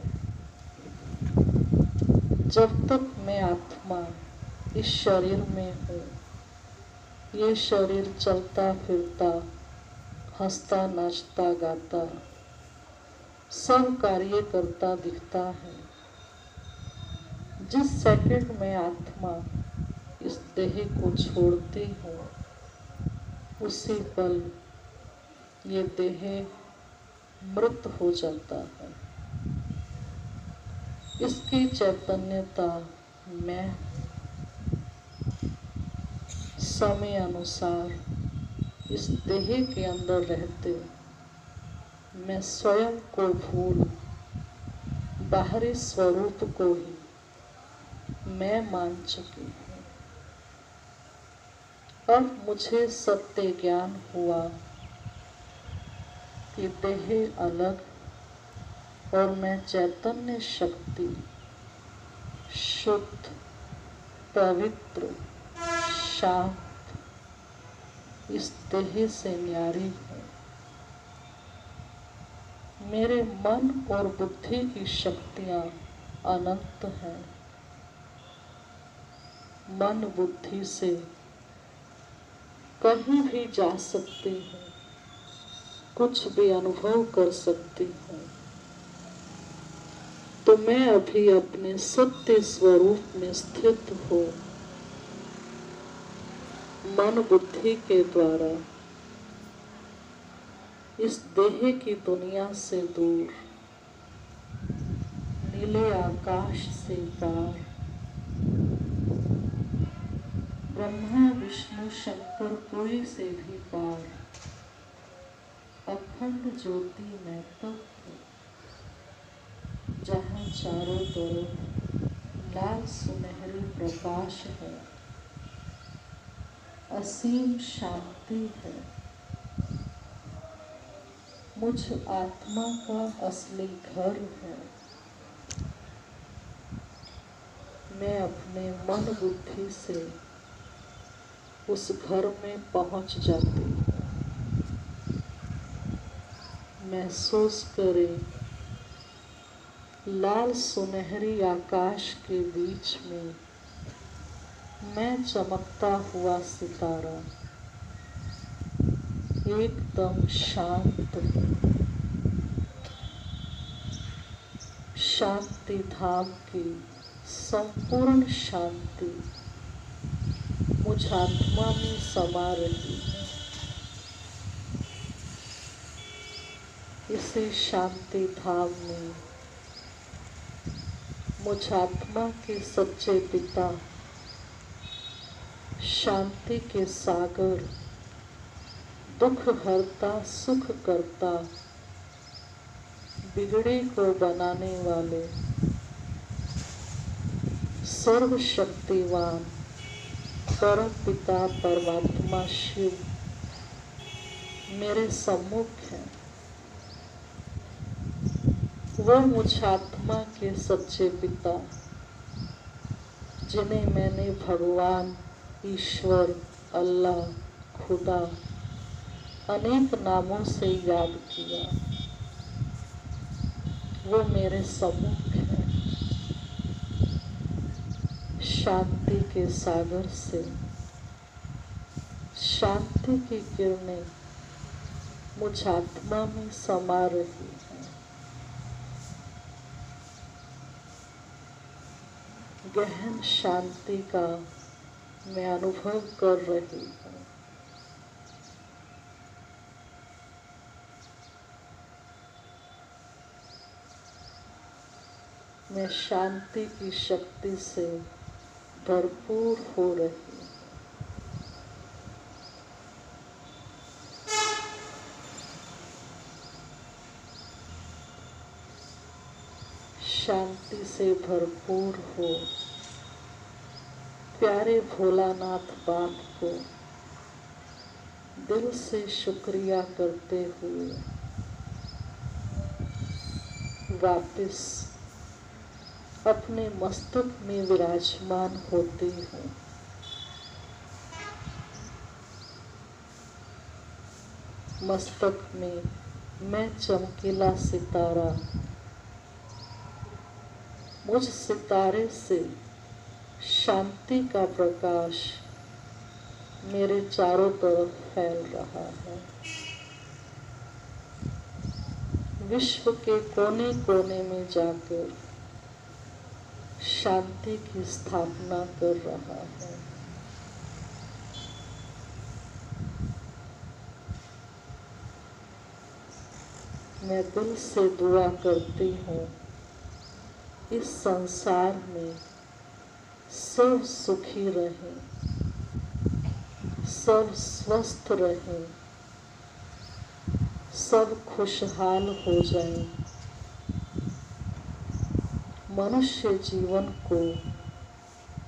[SPEAKER 1] जब तक मैं आत्मा इस शरीर में हूँ, ये शरीर चलता फिरता, हंसता नाचता गाता, सब कार्य करता दिखता है। जिस सेकंड में आत्मा इस देह को छोड़ती हूँ, उसी पल ये देह मृत हो जाता है। इसकी चैतन्यता मैं समय अनुसार इस देह के अंदर रहते मैं स्वयं को भूल बाहरी स्वरूप को ही मैं मान चुकी हूँ। अब मुझे सत्य ज्ञान हुआ कि देह अलग और मैं चैतन्य शक्ति शुद्ध, पवित्र, शांत इस देह से न्यारी हूँ। मेरे मन और बुद्धि की शक्तियाँ अनंत हैं। मन बुद्धि से कहीं भी जा सकती हूँ, कुछ भी अनुभव कर सकती हूँ। तो मैं अभी अपने सत्य स्वरूप में स्थित हूँ। मन बुद्धि के द्वारा इस देह की दुनिया से दूर, नीले आकाश से पार, ब्रह्मा विष्णु शंकर कोई से भी पार, अखंड ज्योति में तब हूँ, जहाँ चारों तरफ लाल सुनहरी प्रकाश है, असीम शांति है। मुझ आत्मा का असली घर है। मैं अपने मन बुद्धि से उस घर में पहुंच जाती हूँ। महसूस करें, लाल सुनहरी आकाश के बीच में मैं चमकता हुआ सितारा, एकदम शांत, शांति धाम की संपूर्ण शांति मुझ आत्मा में समा रही है। इसी शांति धाम में मुझ आत्मा के सच्चे पिता, शांति के सागर, दुख हरता सुख करता, बिगड़े को बनाने वाले सर्वशक्तिवान परम पिता परमात्मा शिव मेरे सम्मुख है। वो मुझ आत्मा के सच्चे पिता, जिन्हें मैंने भगवान, ईश्वर, अल्लाह, खुदा अनेक नामों से याद किया, वो मेरे सम्मुख है। शांति के सागर से शांति की किरणें मुझ आत्मा में समा रही हैं। गहन शांति का मैं अनुभव कर रही हूँ। मैं शांति की शक्ति से भरपूर हो रही हूँ। शांति से भरपूर हो प्यारे भोलानाथ बाप को दिल से शुक्रिया करते हुए वापस अपने मस्तक में विराजमान होती हूँ। मस्तक में मैं चमकीला सितारा, मुझ सितारे से शांति का प्रकाश मेरे चारों तरफ फैल रहा है। विश्व के कोने कोने में जाकर शांति की स्थापना कर रहा है। मैं दिल से दुआ करती हूँ, इस संसार में सब सुखी रहें, सब स्वस्थ रहें, सब खुशहाल हो जाएं। मनुष्य जीवन को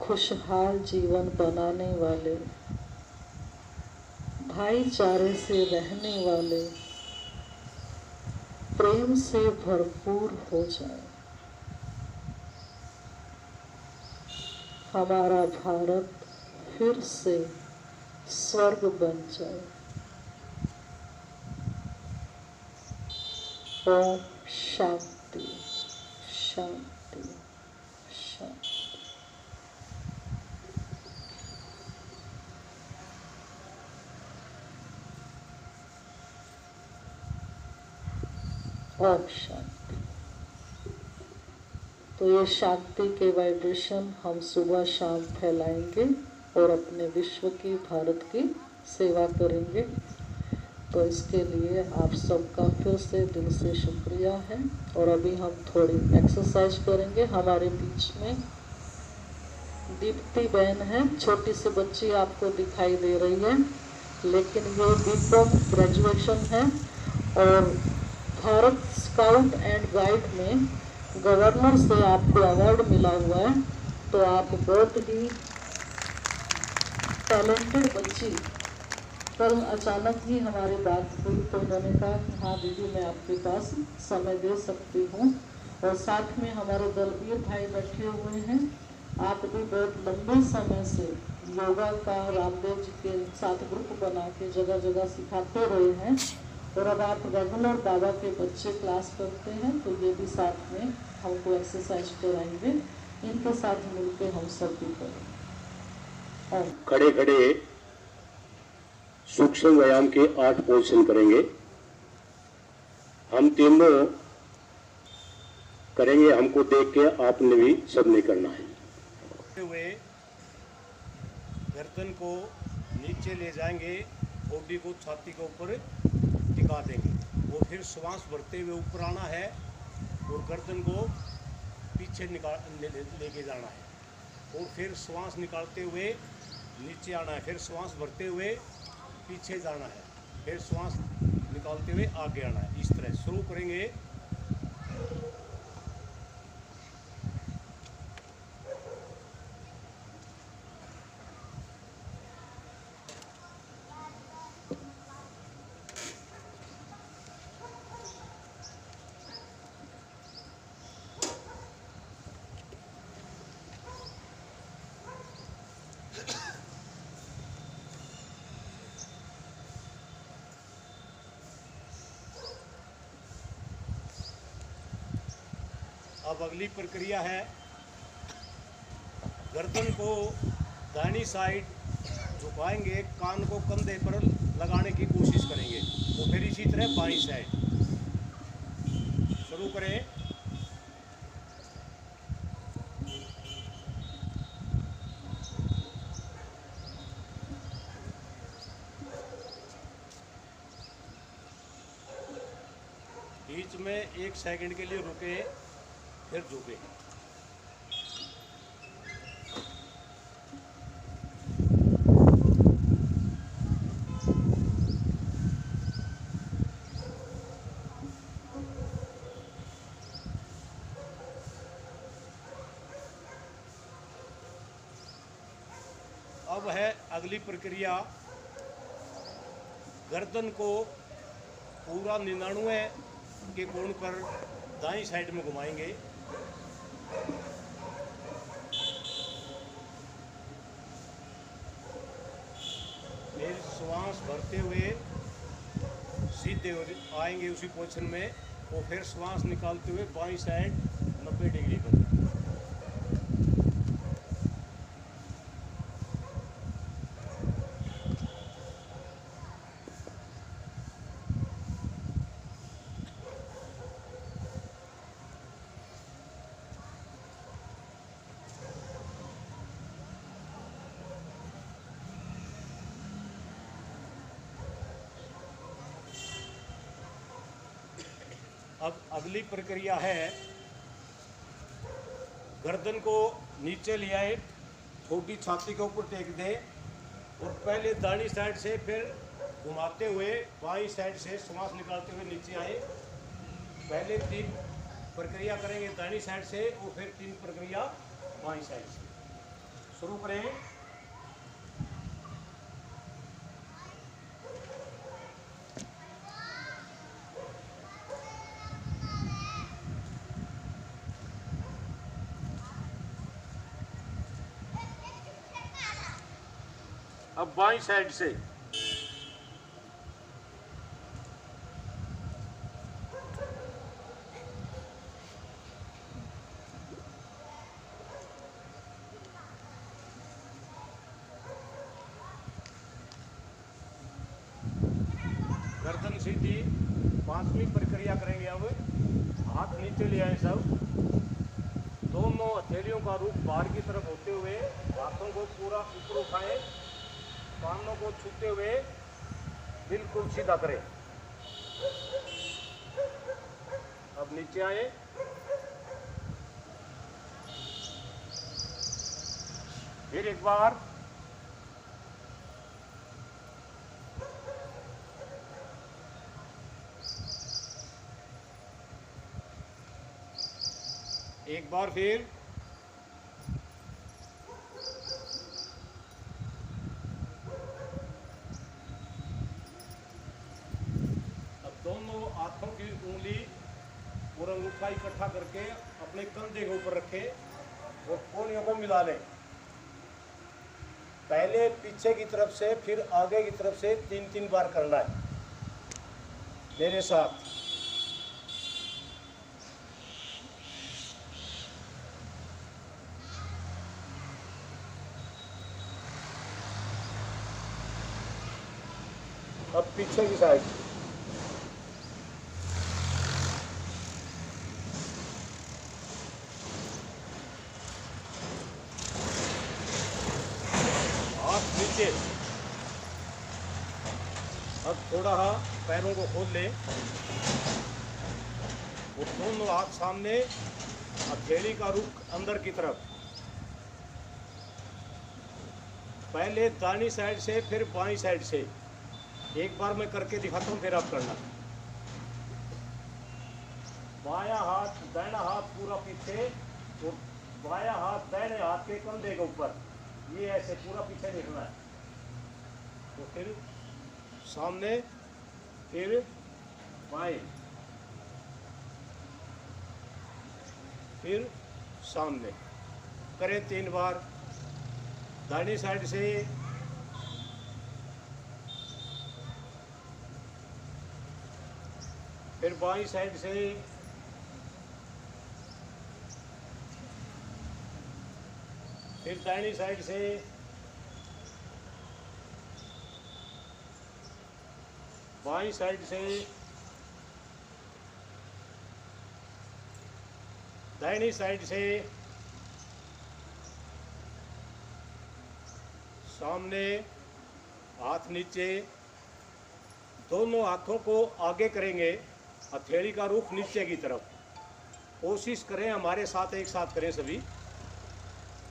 [SPEAKER 1] खुशहाल जीवन बनाने वाले, भाईचारे से रहने वाले, प्रेम से भरपूर हो जाए। हमारा भारत फिर से स्वर्ग बन जाए। ओम शांति शांति शांति। ओम शांति। तो ये शांति के वाइब्रेशन हम सुबह शाम फैलाएंगे और अपने विश्व की, भारत की सेवा करेंगे। तो इसके लिए आप सबका फिर से दिल से शुक्रिया है। और अभी हम थोड़ी एक्सरसाइज करेंगे। हमारे बीच में दीप्ति बहन है, छोटी सी बच्ची आपको दिखाई दे रही है, लेकिन ये बीकॉम ग्रेजुएशन है और भारत स्काउट एंड गाइड में गवर्नर से आपको अवार्ड मिला हुआ है। तो आप बहुत ही टैलेंटेड बच्ची। कल अचानक ही हमारी बात हुई तो उन्होंने कहा कि हाँ दीदी, मैं आपके पास समय दे सकती हूँ। और साथ में हमारे दलबीर भाई बैठे हुए हैं। आप भी बहुत लंबे समय से योगा का रामदेव जी के साथ ग्रुप बना के जगह जगह सिखाते रहे हैं और अब आप रेगुलर बाबा के बच्चे क्लास करते हैं। तो ये भी साथ में हमको एक्सरसाइज कराएंगे। इनके साथ मिलकर हम सब भी करेंगे।
[SPEAKER 4] खड़े खड़े सूक्ष्म व्यायाम के 8 पोजीशन करेंगे। हम तीनों करेंगे, हमको देख के आपने भी सबने करना है।
[SPEAKER 5] हुए गर्दन को नीचे ले जाएंगे, बॉडी को छाती के ऊपर टिका देंगे। वो फिर श्वास भरते हुए ऊपर आना है और गर्दन को पीछे लेके जाना है, और फिर श्वास निकालते हुए नीचे आना है, फिर श्वास भरते हुए पीछे जाना है, फिर श्वास निकालते हुए आगे आना है। इस तरह शुरू करेंगे। अब अगली प्रक्रिया है, गर्दन को दाहिनी साइड झुकाएंगे, कान को कंधे पर लगाने की कोशिश करेंगे, तो फिर इसी तरह बाईं साइड शुरू करें। बीच में 1 सेकंड के लिए रुके, फिर झुके। अब है अगली प्रक्रिया, गर्दन को पूरा 99 के कोण पर दाईं साइड में घुमाएंगे। फिर श्वास भरते हुए सीधे आएंगे उसी पोजीशन में, और फिर श्वास निकालते हुए बाईं साइड 90 डिग्री पर। अब अगली प्रक्रिया है, गर्दन को नीचे ले आए, छोटी छाती के ऊपर टेक दें, और पहले दाहिनी साइड से फिर घुमाते हुए बाईं साइड से श्वास निकालते हुए नीचे आए। पहले 3 प्रक्रिया करेंगे दाहिनी साइड से, और फिर 3 प्रक्रिया बाईं साइड से। शुरू करें। अब बाईं साइड से गर्दन सीधी। 5वीं प्रक्रिया करेंगे। अब हाथ नीचे ले आए, सब दोनों हथेलियों का रुख बाहर की तरफ होते हुए हाथों को पूरा ऊपर उठाएं, कानों को छूते हुए बिल्कुल सीधा करें। अब नीचे आए, फिर एक बार, एक बार फिर, दोनों हाथों की उंगली और अंगूठा इकट्ठा करके अपने कंधे के ऊपर रखें और कोहनियों को मिला लें। पहले पीछे की तरफ से, फिर आगे की तरफ से 3-3 बार करना है मेरे साथ। अब पीछे की साइड, हाथ नीचे। अब थोड़ा पैरों को खोल ले और दोनों हाथ सामने, हथेली का रुख अंदर की तरफ। पहले दाहिनी साइड से फिर बाईं साइड से, एक बार मैं करके दिखाता हूँ फिर आप करना। बायां हाथ दाहिना हाथ पूरा पीछे और बायां हाथ दाहिने हाथ के कंधे के ऊपर, ये ऐसे पूरा पीछे देखना है। तो फिर सामने, फिर बाएं, फिर सामने करें 3 बार। दाहिनी साइड से, फिर बाईं साइड से, फिर दाहिनी साइड से, बाईं साइड से, दाहिनी साइड से, सामने, हाथ नीचे। दोनों हाथों को आगे करेंगे, हथेली का रुख नीचे की तरफ। कोशिश करें हमारे साथ एक साथ करें सभी,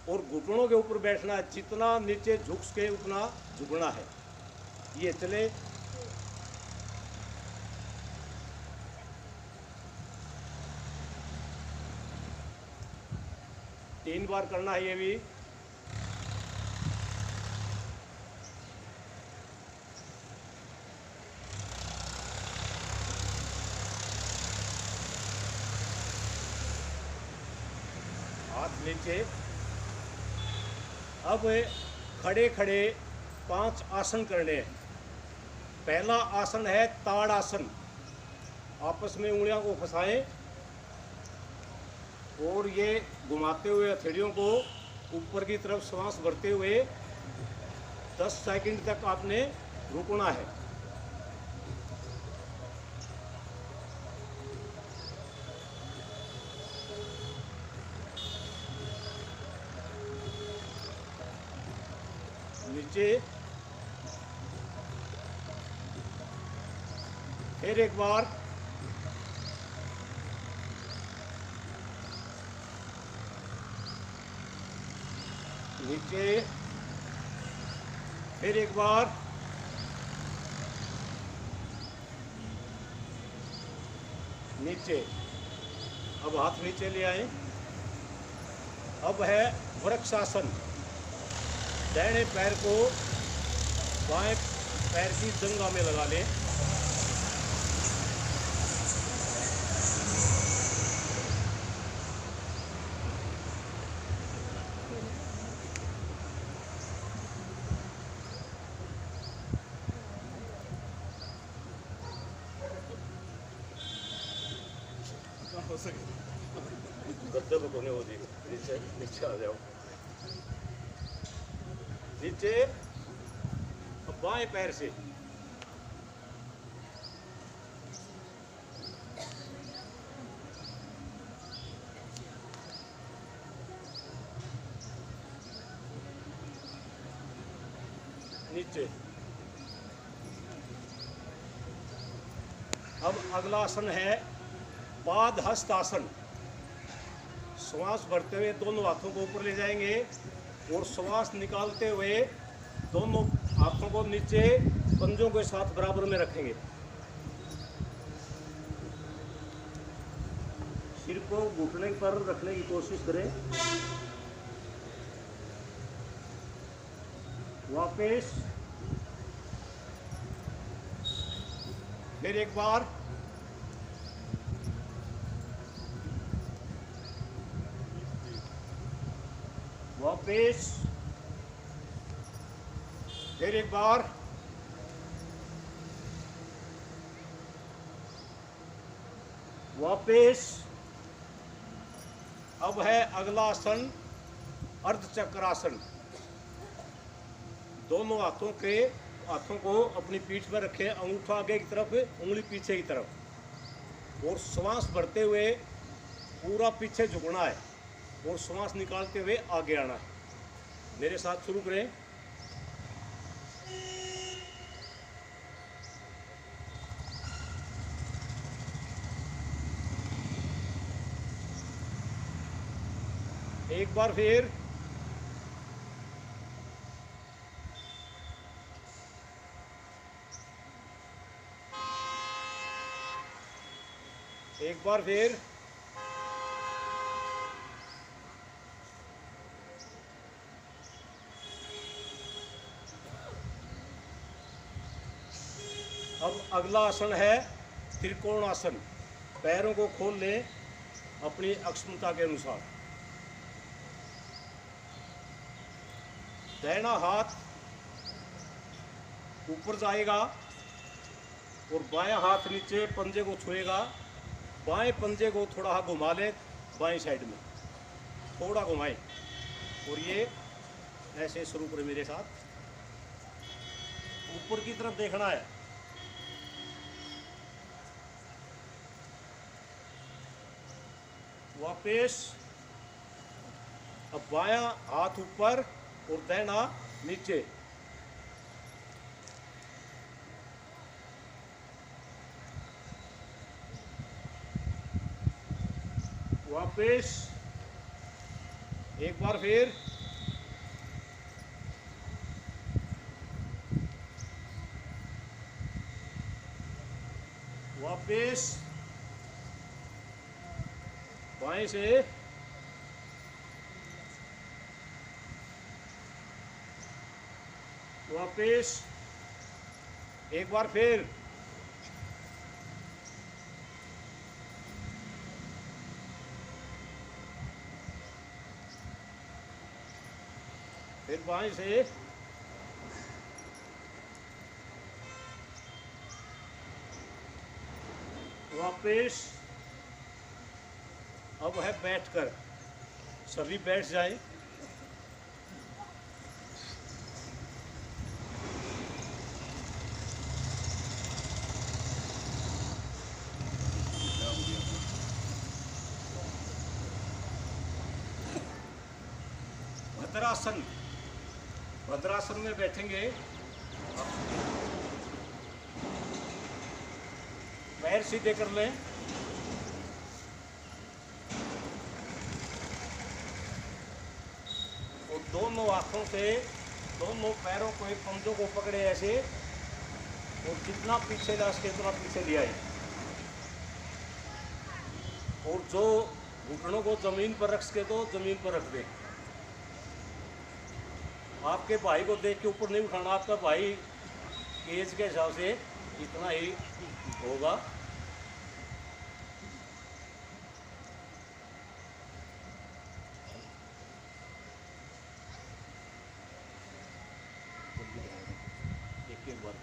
[SPEAKER 5] और घुटनों के ऊपर बैठना है। जितना नीचे झुक के उतना झुकना है। ये चले। तीन बार करना है ये भी। हाथ नीचे। अब खड़े खड़े 5 आसन करने हैं। पहला आसन है ताड़ आसन। आपस में उंगलियों को फंसाएं और ये घुमाते हुए हथेलियों को ऊपर की तरफ श्वास भरते हुए 10 सेकंड तक आपने रुकना है। नीचे, फिर एक बार, नीचे, फिर एक बार, नीचे। अब हाथ नीचे ले आए। अब है वृक्षासन। दाहिने पैर को बाएं पैर की जंघा में लगा लें। गद्दे को कोने हो जी, नीचे नीचे आ जाओ। नीचे। अब बाएं पैर से नीचे। अब अगला आसन है पाद हस्त आसन। श्वास भरते हुए दोनों हाथों को ऊपर ले जाएंगे और श्वास निकालते हुए दोनों हाथों को नीचे पंजों के साथ बराबर में रखेंगे। सिर को घुटने पर रखने की कोशिश करें। वापस, फिर एक बार, वापस, फिर एक बार, वापस। अब है अगला आसन अर्धचक्रासन। दोनों हाथों के हाथों को अपनी पीठ पर रखें, अंगूठा आगे की तरफ, उंगली पीछे की तरफ, और श्वास भरते हुए पूरा पीछे झुकना है और श्वास निकालते हुए आगे आना है। मेरे साथ शुरू करें। एक बार फिर। एक बार फिर। अब अगला आसन है त्रिकोण आसन। पैरों को खोल लें अपनी अक्षमता के अनुसार। दाहिना हाथ ऊपर जाएगा और बायां हाथ नीचे पंजे को छुएगा। बाएं पंजे को थोड़ा घुमा लें बाएं साइड में, थोड़ा घुमाएं और ये ऐसे शुरू करें मेरे साथ। ऊपर की तरफ देखना है। वापस। अब बायां हाथ ऊपर और दाहिना नीचे। वापस। एक बार फिर। वापस। बाएं से। वापस। एक बार फिर। फिर बाएं से। वापस। अब है बैठकर। सभी बैठ जाएं। भद्रासन। भद्रासन में बैठेंगे। पैर सीधे कर लें। और दोनों हाथों से दोनों पैरों को, एक पंजों को पकड़े ऐसे, और जितना पीछे ला सके उतना पीछे ले आए। और जो घुटनों को जमीन पर रख सके तो जमीन पर रख दे। आपके भाई को देख के ऊपर नहीं उठाना। आपका भाई एज के हिसाब से इतना ही होगा। एक बार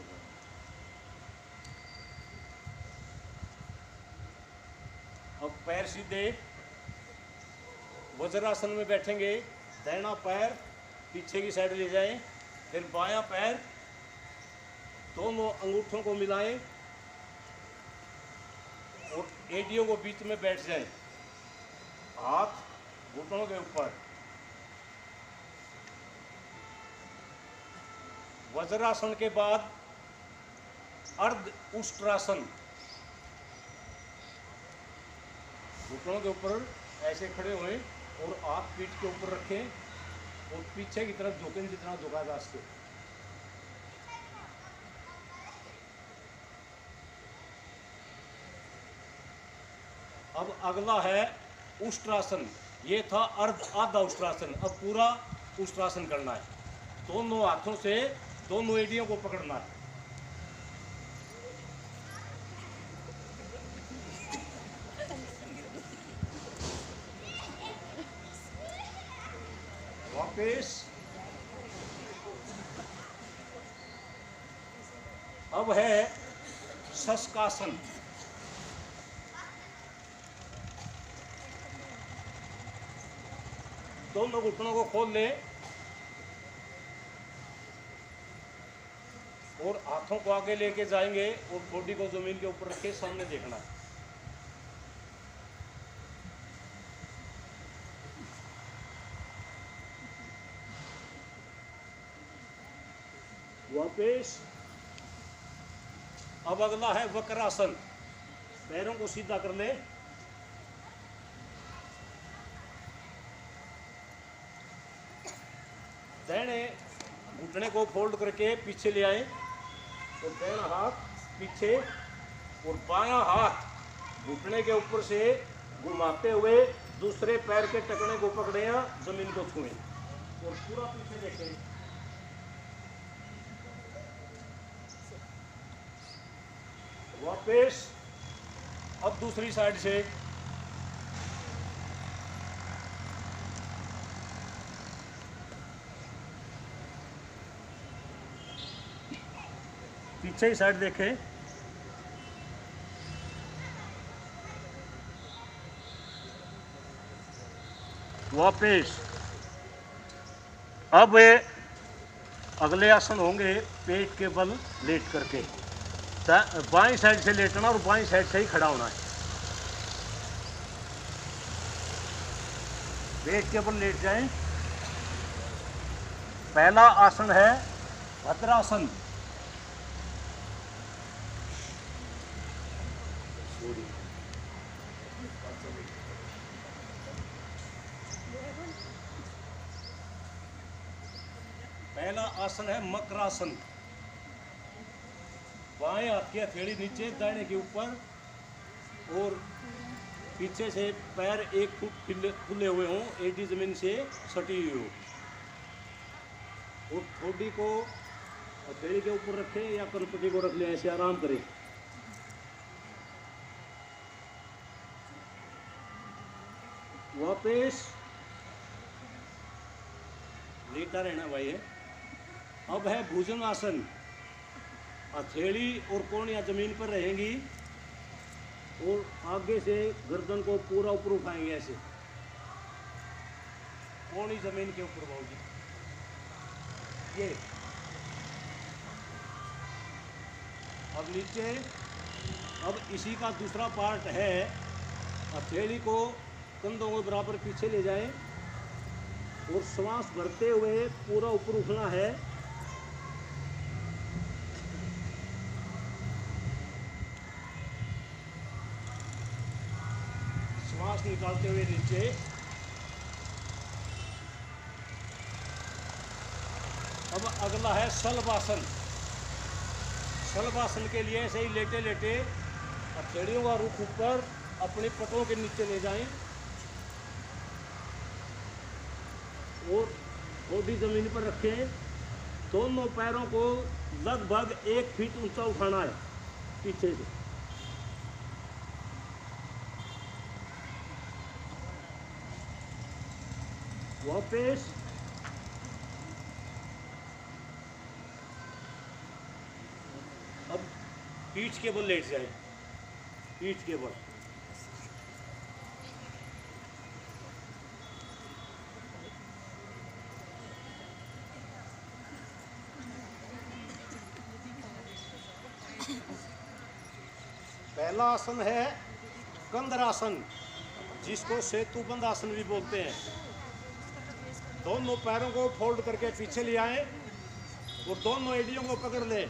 [SPEAKER 5] अब पैर सीधे। वज्रासन में बैठेंगे। दाहिना पैर पीछे की साइड ले जाएं, फिर बायां पैर दोनों अंगूठों को मिलाएं और एडियों को बीच में बैठ जाएं। हाथ घुटनों के ऊपर। वज्रासन के बाद अर्ध उष्ट्रासन। घुटनों के ऊपर ऐसे खड़े हुए और हाथ पीठ के ऊपर रखें और पीछे की तरफ झुकें जितना झुका जा सके। अब अगला है उष्ट्रासन। ये था आधा उष्ट्रासन। अब पूरा उष्ट्रासन करना है। दोनों हाथों से दोनों एडियों को पकड़ना है। वापस। अब है शशकासन। दोनों घुटनों को खोल लें और हाथों को आगे लेके जाएंगे और बॉडी को जमीन के ऊपर रख के सामने देखना है। वापस अब अगला है वक्रासन। पैरों को सीधा कर ले, दाहिने घुटने को फोल्ड करके पीछे ले आए और दाहिना हाथ पीछे और बायां हाथ घुटने के ऊपर से घुमाते हुए दूसरे पैर के टकने को पकड़े या जमीन को छुए और पूरा पीछे देखें। वापस अब दूसरी साइड से पीछे ही साइड देखें। वापस अब अगले आसन होंगे पेट के बल लेट करके। बाईं साइड से लेटना और बाईं साइड से ही खड़ा होना है। पेट के बल लेट जाएं। पहला आसन है भद्रासन। पहला आसन है मकरासन। बाएं हाथ की हथेली नीचे, दाहिने के ऊपर और पीछे से पैर 1 फुट खुले हुए हों, एडी जमीन से सटी हुई हो और ठोडी को हथेली के ऊपर रखें या कनपटी को रख लें, ऐसे आराम करें। वापस लेटा रहना भाई है। अब है भुजंग आसन। हथेली और कोहनियां जमीन पर रहेंगी और आगे से गर्दन को पूरा ऊपर उठाएंगे, ऐसे कोहनी जमीन के ऊपर होगी। ये अब नीचे, अब इसी का दूसरा पार्ट है। हथेली को कंधों के बराबर पीछे ले जाएं और श्वास भरते हुए पूरा ऊपर उठना है। श्वास निकालते हुए नीचे। अब अगला है शलभासन। शलभासन के लिए ऐसे ही लेटे लेटे हथेलियों का रुख ऊपर अपने पटों के नीचे ले जाएं और बॉडी जमीन पर रखें। दोनों पैरों को लगभग 1 फीट ऊंचा उठाना है पीछे से। वापस अब पीठ के बल लेट जाए। पीठ के बल पहला आसन है कंदरासन, जिसको सेतुबंद आसन भी बोलते हैं। दोनों पैरों को फोल्ड करके पीछे ले आए और दोनों एड़ियों को पकड़ लें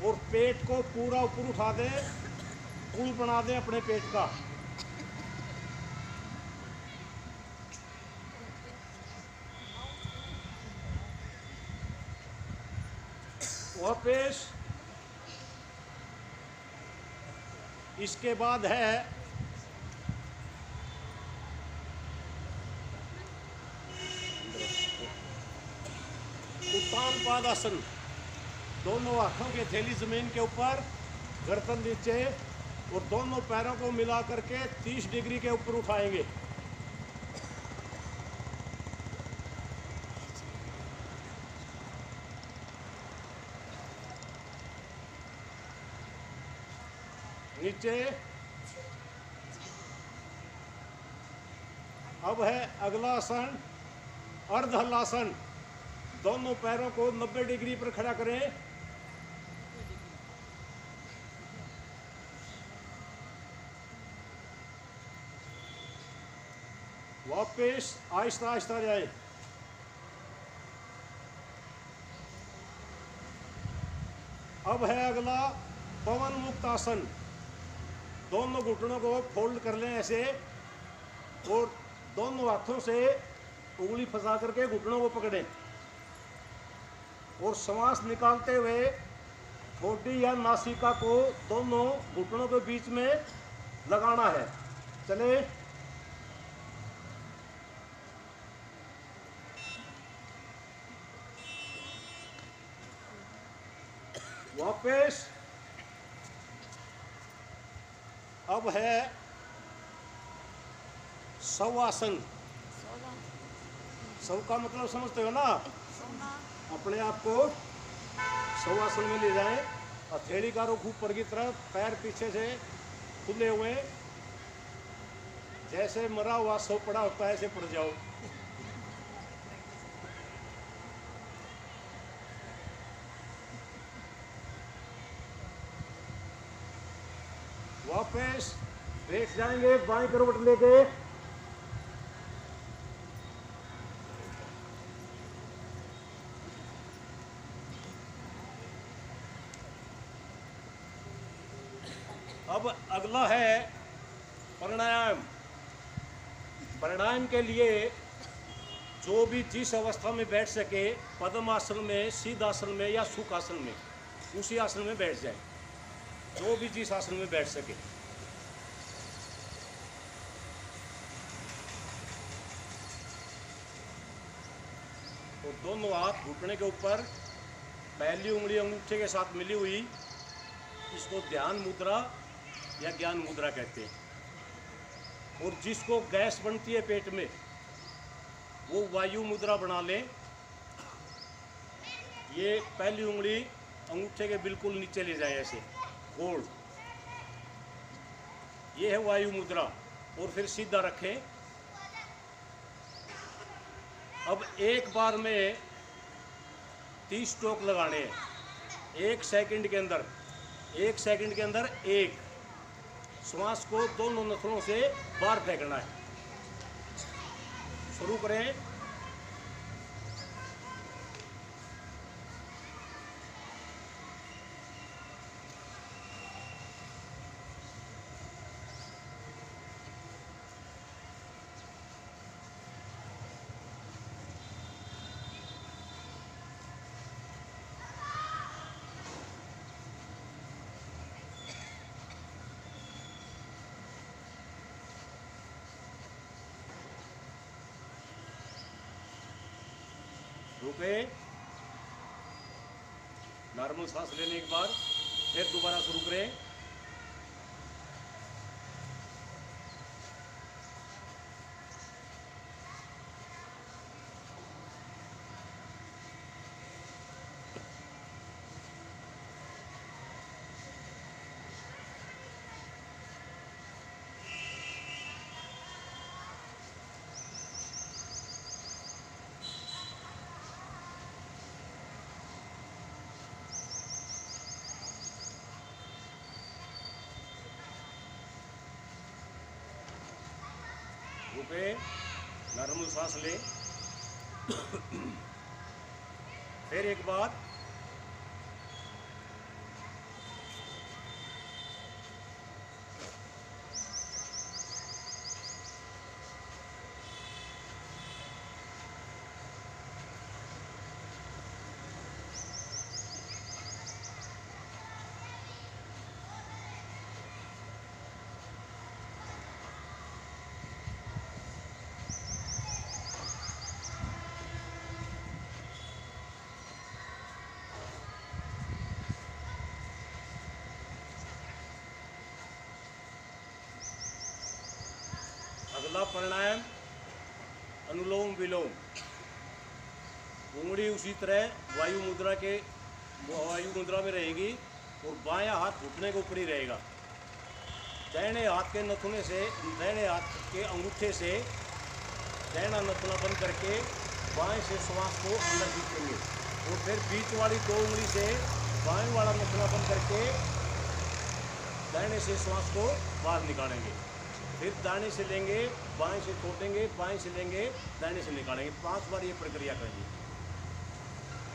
[SPEAKER 5] और पेट को पूरा ऊपर उठा दें, पुल बना दें अपने पेट का। वापस इसके बाद है उत्तान पादासन। दोनों हाथों की हथेली जमीन के ऊपर, गर्दन नीचे और दोनों पैरों को मिला करके 30 डिग्री के ऊपर उठाएंगे। नीचे। अब है अगला आसन अर्धहलासन। दोनों पैरों को 90 डिग्री पर खड़ा करें। वापस आहिस्ता आहिस्ता जाए। अब है अगला पवन मुक्त आसन। दोनों घुटनों को फोल्ड कर लें ऐसे और दोनों हाथों से उंगली फंसा करके घुटनों को पकड़ें और श्वास निकालते हुए ठोडी या नासिका को दोनों घुटनों के बीच में लगाना है। चले। वापस। अब है शवासन। शव का मतलब समझते हो ना? अपने आप को शवासन में ले जाएं। हथेली का रुख ऊपर की तरफ, पैर पीछे से खुले हुए, जैसे मरा हुआ शव पड़ा होता है ऐसे पड़ जाओ। वापस बैठ जाएंगे बाएं करवट लेके। अब अगला है प्राणायाम। प्राणायाम के लिए जो भी जिस अवस्था में बैठ सके, पद्मासन में, सिद्धासन में या सुखासन में, उसी आसन में बैठ जाए। जो भी जिस आसन में बैठ सके। तो दोनों हाथ घुटने के ऊपर, पहली उंगली अंगूठे के साथ मिली हुई, इसको ध्यान मुद्रा या ज्ञान मुद्रा कहते हैं। और जिसको गैस बनती है पेट में, वो वायु मुद्रा बना लें। ये पहली उंगली अंगूठे के बिल्कुल नीचे ले जाए ऐसे गोल, ये है वायु मुद्रा। और फिर सीधा रखें। अब एक बार में 30 स्ट्रोक लगाने हैं। 1 सेकंड के अंदर, 1 सेकंड के अंदर एक श्वास को दोनों नथनों से बाहर फेंकना है। शुरू करें। रुके। नॉर्मल सांस लेने के बाद फिर दोबारा शुरू करें। रुके, नॉर्मल सांस ले। फिर एक बार अगला प्राणायाम अनुलोम विलोम। उंगली उसी तरह वायु मुद्रा में रहेगी और बायां हाथ घुटने के ऊपर ही रहेगा। दाहिने हाथ के नथुने से, दाहिने हाथ के अंगूठे से दाहिना नथुना बंद करके बाएं से श्वास को अंदर खींचेंगे और फिर बीच वाली 2 उंगली से बाएं वाला नथुना बंद करके दाहिने से श्वास को बाहर निकालेंगे। फिर दाहिने से लेंगे, बाएं से छोड़ेंगे, बाएं से लेंगे, दाहिने से निकालेंगे। 5 बार ये प्रक्रिया करेंगे।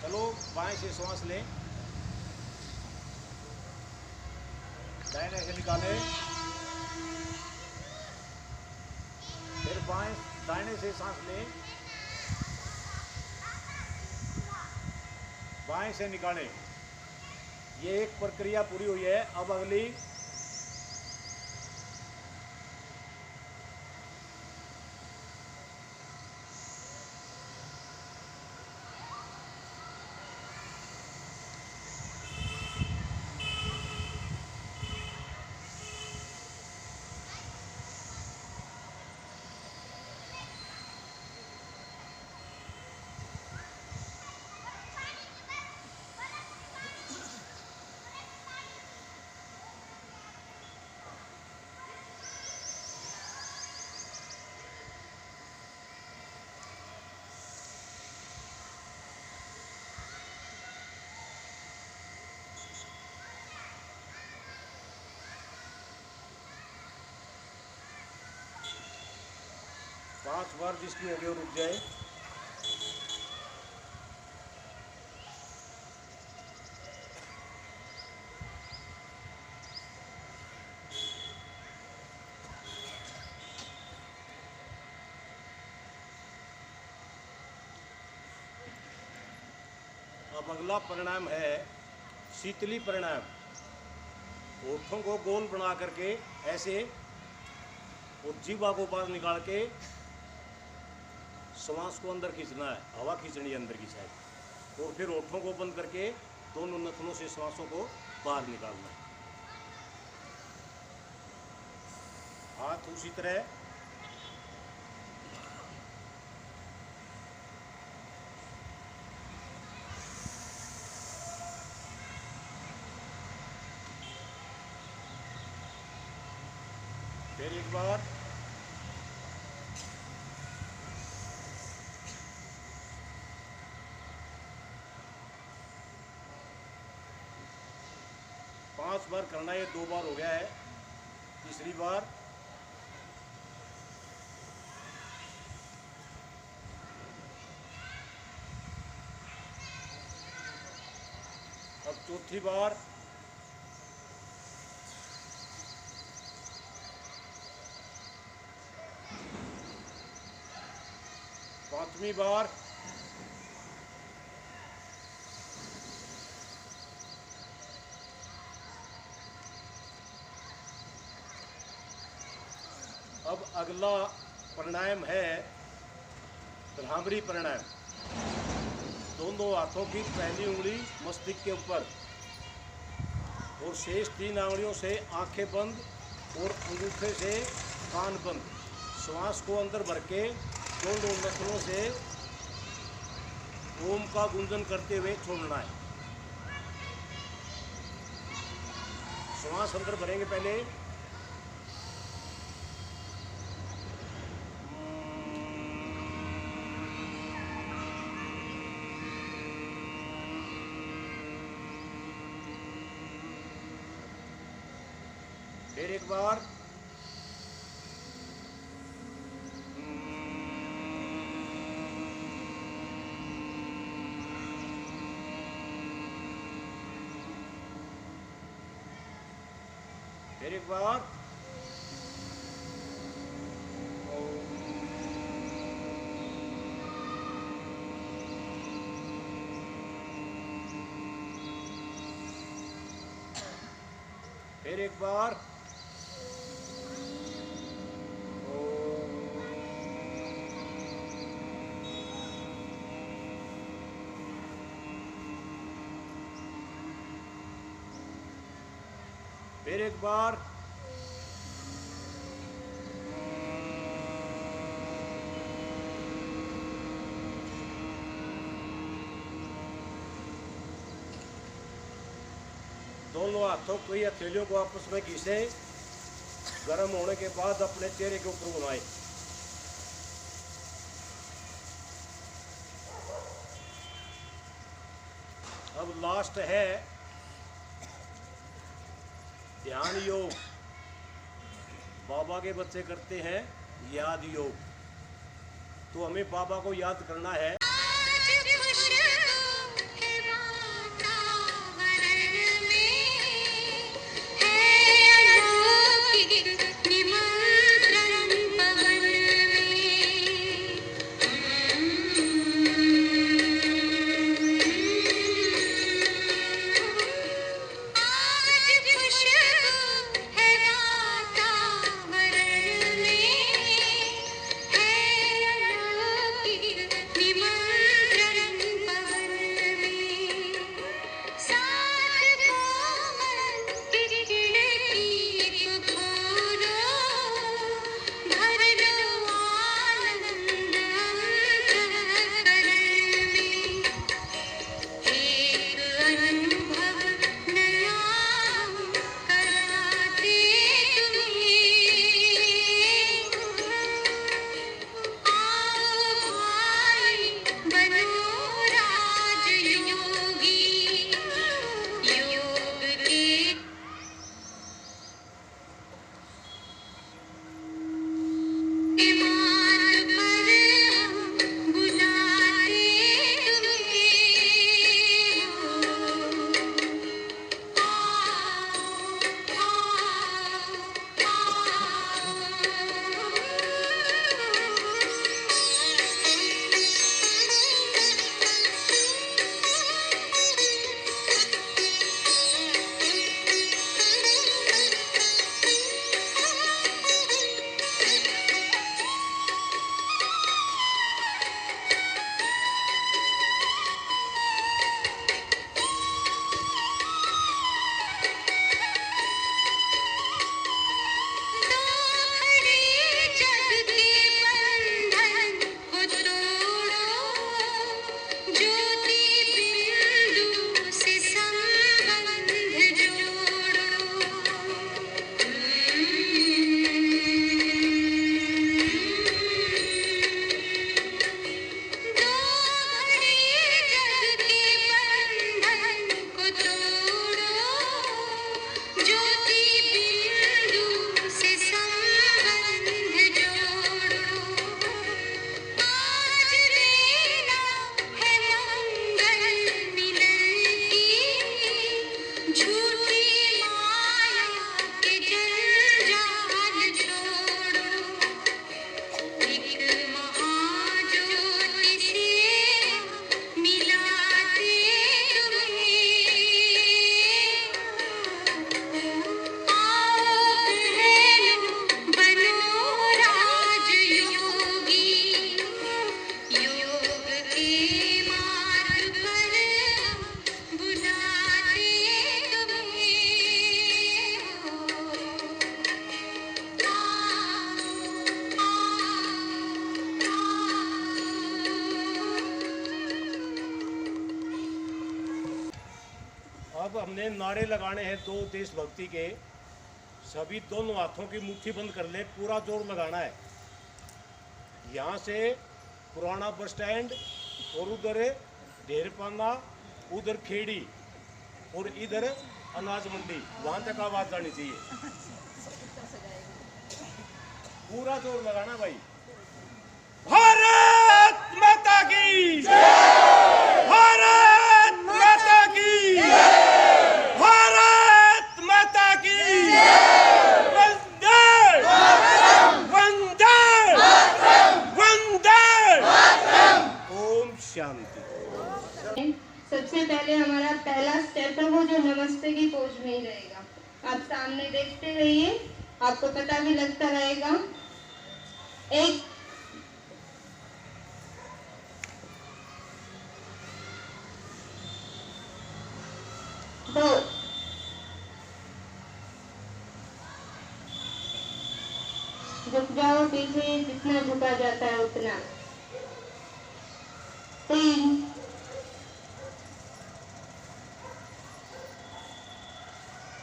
[SPEAKER 5] चलो, बाएं से श्वास लें, दाहिने से निकालें, फिर दाहिने से सांस लें, बाएं से निकालें। ये एक प्रक्रिया पूरी हुई है। अब अगली पांच बार जिसकी होगी वो रुक जाए। अब अगला प्राणायाम है शीतली प्राणायाम। होठों को गोल बना करके ऐसे और जीवा को बाहर निकाल के श्वास को अंदर खींचना है, हवा खींचनी है अंदर की साइड, और फिर होठों को बंद करके दोनों नथनों से श्वासों को बाहर निकालना है। हाथ उसी तरह फिर एक बार, पांच बार करना है। ये 2 बार हो गया है, तीसरी बार। अब चौथी बार, पांचवी बार, अब अगला प्राणायाम है भ्रामरी प्राणायाम। दोनों हाथों की पहली उंगली मस्तिष्क के ऊपर और शेष 3 आंगुलियों से आंखें बंद और अंगूठे से कान बंद। श्वास को अंदर भर के दोनों नसों से ओम का गुंजन करते हुए छोड़ना है। श्वास अंदर भरेंगे पहले, फिर एक बार, फिर एक बार, फिर एक बार, फिर एक बार, दोनों हाथों को या हथेलियों को आपस में घिसे। गर्म होने के बाद अपने चेहरे के ऊपर घुमाए। अब लास्ट है ध्यान योग। बाबा के बच्चे करते हैं याद योग, तो हमें बाबा को याद करना है। अब हमने नारे लगाने हैं दो देशभक्ति के। सभी दोनों हाथों की मुट्ठी बंद कर ले, पूरा जोर लगाना है। यहाँ से पुराना बस स्टैंड और उधर ढेरपाना, उधर खेड़ी और इधर अनाज मंडी, वहाँ तक आवाज जानी चाहिए। पूरा जोर लगाना भाई। भारत माता की जय! भारत माता की जय! भारत माता की जय! वंदे वंदे वंदे। ओम शांति।
[SPEAKER 6] सबसे पहले हमारा पहला स्टेप है वो जो नमस्ते की पोज में ही रहेगा। आप सामने देखते रहिए, आपको पता भी लगता रहेगा। 1 2 झुक जाओ पीछे, जितना झुका जाता है उतना। 3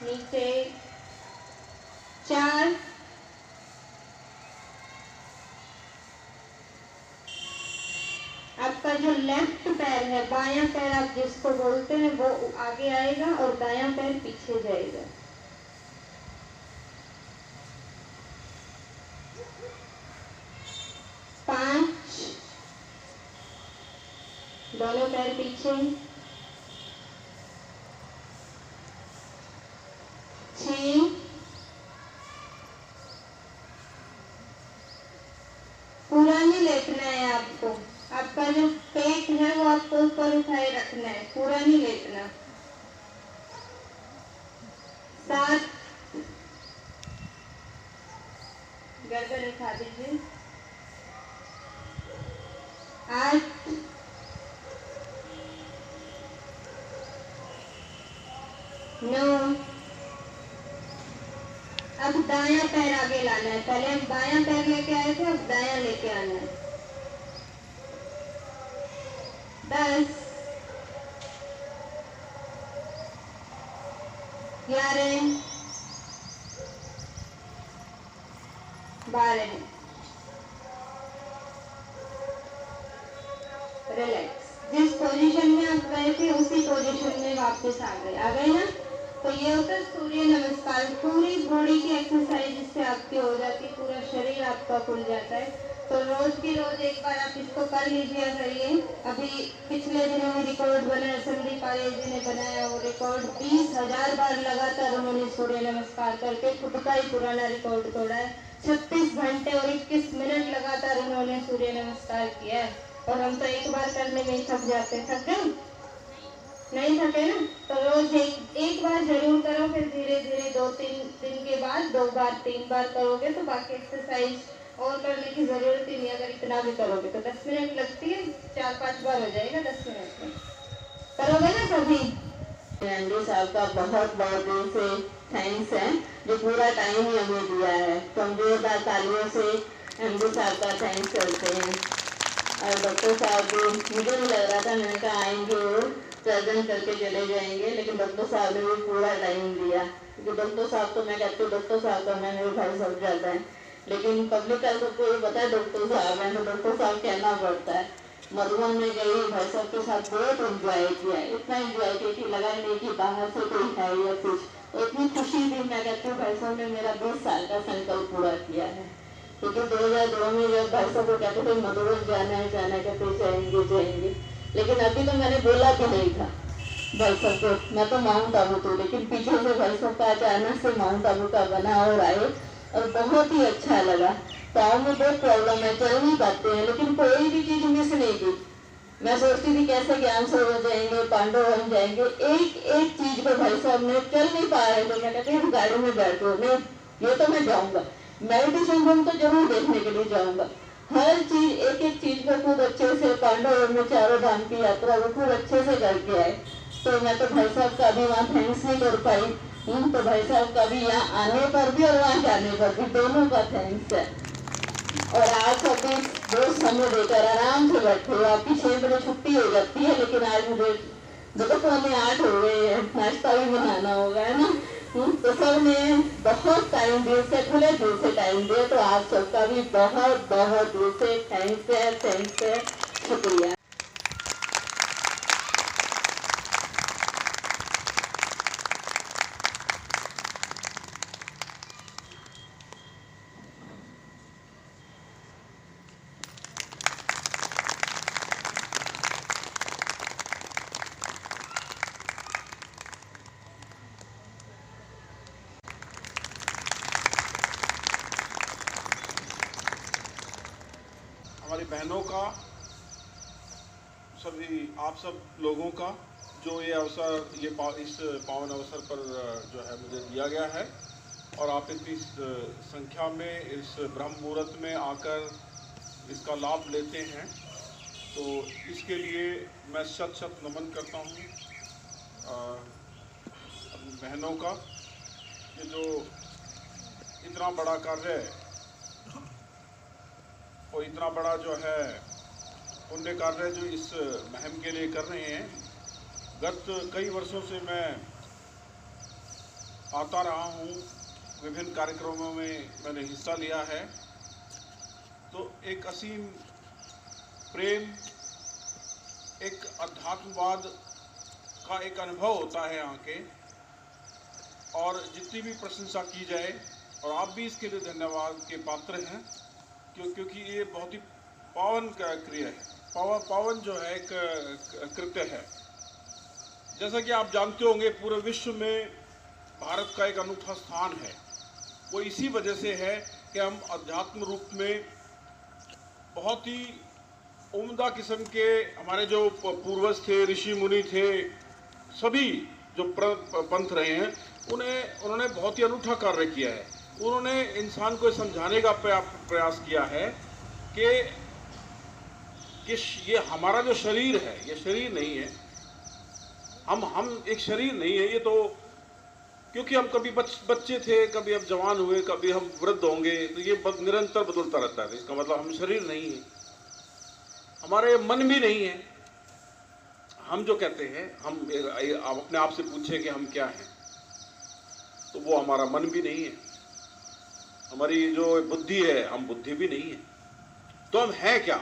[SPEAKER 6] नीचे, 4 आप आपका जो लेफ्ट पैर है, बायां पैर आप जिसको बोलते हैं, वो आगे आएगा और दायां पैर पीछे जाएगा। पांच, दोनों पैर पीछे। 6, पूरा नहीं लेटना है आपको, आपका जो पेट है वो आपको ऊपर उठाए रखना है, पूरा नहीं लेटना। 7, गर्दन उठा दीजिए। 8, 9, अब दायां पैर आगे लाना है, पहले हम बायां पैर लेके आए थे, अब दायां लेके आना है। 10, 11, 12, रिलैक्स। जिस पोजीशन में आप गए थे उसी पोजीशन में वापस आ गए ना। तो ये होता है सूर्य नमस्कार, पूरी बॉडी की एक्सरसाइज इससे आपकी हो जाती है, पूरा शरीर आपका खुल जाता है। तो रोज की रोज एक बार आप इसको कर लीजिए, करिए। अभी पिछले दिनों में रिकॉर्ड बना, संदीप आर्य जी ने बनाया वो रिकॉर्ड, 20,000 बार लगातार उन्होंने सूर्य नमस्कार करके खुद का ही पुराना रिकॉर्ड तोड़ा है। 36 घंटे और 21 मिनट लगातार उन्होंने सूर्य नमस्कार किया है। और हम तो एक बार करने में ही थक जाते, थक गए? नहीं थके ना? तो रोज एक बार जरूर करो, फिर धीरे धीरे 2-3 दिन के बाद 2 बार 3 बार करोगे तो बाकी एक्सरसाइज और करने की जरूरत ही नहीं। अगर इतना भी करोगे तो 10 मिनट लगती है, 4-5 बार हो जाएगा 10 मिनट में। करोगे ना सभी? एमडी साहब का बहुत बहुत दिल से थैंक्स है, जो पूरा टाइम ही हमें दिया है। तो हम जोरदार तालियों से एमडी साहब का थैंक्स करते हैं। और डॉक्टर साहब भी, मुझे नहीं लग रहा था, मैंने कहा आएंगे और प्रेजेंट करके चले जाएंगे, लेकिन डॉक्टर साहब ने भी पूरा टाइम दिया। क्योंकि डॉक्टर साहब तो मैं कहती हूँ डॉक्टर साहब का मैं मेरे भाई सब जाता है, लेकिन पब्लिक का सबको ये पता है डॉक्टर साहब है, तो डॉक्टर साहब कहना पड़ता है। मधुबन में गई, भाई साहब के साथ बहुत एंजॉय किया, इतना एंजॉय किया कि लगा नहीं कि बाहर से कोई है या कुछ। तो इतनी खुशी थी, मैं कहती हूँ भाई साहब ने मेरा 20 साल का संकल्प पूरा किया है। क्योंकि 2002 में जब भाई साहब को कहते थे मधुबन जाना है कहते जाएंगे, लेकिन अभी तो मैंने बोला भी नहीं था भाई साहब को, मैं तो माउंट आबू तो, लेकिन पीछे से भाई साहब का अचानक से माउंट आबू का बना और आए और बहुत ही अच्छा लगा। पाँव में बहुत प्रॉब्लम है, चल नहीं पाते हैं, लेकिन कोई भी चीज मिस नहीं की। मैं सोचती थी कैसे ज्ञान से हो जाएंगे, पांडव बन जाएंगे, एक चीज को भाई साहब ने चल नहीं पा रहे तो मैं कहती हूँ गाड़ी में बैठो, नहीं ये तो मैं जाऊंगा, मेडिटेशन रूम तो जरूर देखने के लिए जाऊंगा। हर चीज एक चीज को खूब अच्छे से, पांडव में 4 धाम की यात्रा वो खूब अच्छे से करके आए। तो मैं तो भाई साहब का भी वहाँ थैंक्स नहीं कर पाई। तो भाई साहब का भी यहाँ आने पर भी और वहाँ जाने पर भी दोनों का थैंक्स है। और आज अभी बहुत समय देकर आराम से बैठे हो, आपकी 6 बजे छुट्टी हो जाती है, लेकिन आज मुझे देखो 7:45 हो गए हैं, नाश्ता भी बनाना होगा, है ना। तो सब ने बहुत टाइम दिए, से खुले दिल से टाइम दिया, तो आप सबका भी बहुत बहुत दिल से थैंक्स है, शुक्रिया।
[SPEAKER 2] हमारी बहनों का, सभी आप सब लोगों का जो ये अवसर, इस पावन अवसर पर जो है मुझे दिया गया है, और आप इतनी संख्या में इस ब्रह्म मुहूर्त में आकर इसका लाभ लेते हैं, तो इसके लिए मैं शत नमन करता हूँ बहनों का। ये जो इतना बड़ा कार्य और इतना बड़ा जो है पुण्य कार्य जो इस मुहिम के लिए कर रहे हैं, गत कई वर्षों से मैं आता रहा हूँ, विभिन्न कार्यक्रमों में मैंने हिस्सा लिया है। तो एक असीम प्रेम एक अध्यात्मवाद का एक अनुभव होता है यहाँ के, और जितनी भी प्रशंसा की जाए, और आप भी इसके लिए धन्यवाद के पात्र हैं, क्योंकि ये बहुत ही पावन क्रिया है, पावन जो है एक कृत्य है। जैसा कि आप जानते होंगे, पूरे विश्व में भारत का एक अनूठा स्थान है। वो इसी वजह से है कि हम अध्यात्म रूप में बहुत ही उम्दा किस्म के, हमारे जो पूर्वज थे, ऋषि मुनि थे, सभी जो पंथ रहे हैं, उन्होंने बहुत ही अनूठा कार्य किया है। उन्होंने इंसान को समझाने का प्रयास किया है कि ये हमारा जो शरीर है, ये शरीर नहीं है, हम एक शरीर नहीं है। ये तो क्योंकि हम कभी बच्चे थे, कभी हम जवान हुए, कभी हम वृद्ध होंगे, तो ये निरंतर बदलता रहता है। इसका मतलब हम शरीर नहीं है, हमारे मन भी नहीं है। हम जो कहते हैं, आप अपने आप से पूछे कि हम क्या हैं, तो वो हमारा मन भी नहीं है, हमारी जो बुद्धि है, हम बुद्धि भी नहीं है, तो हम हैं क्या?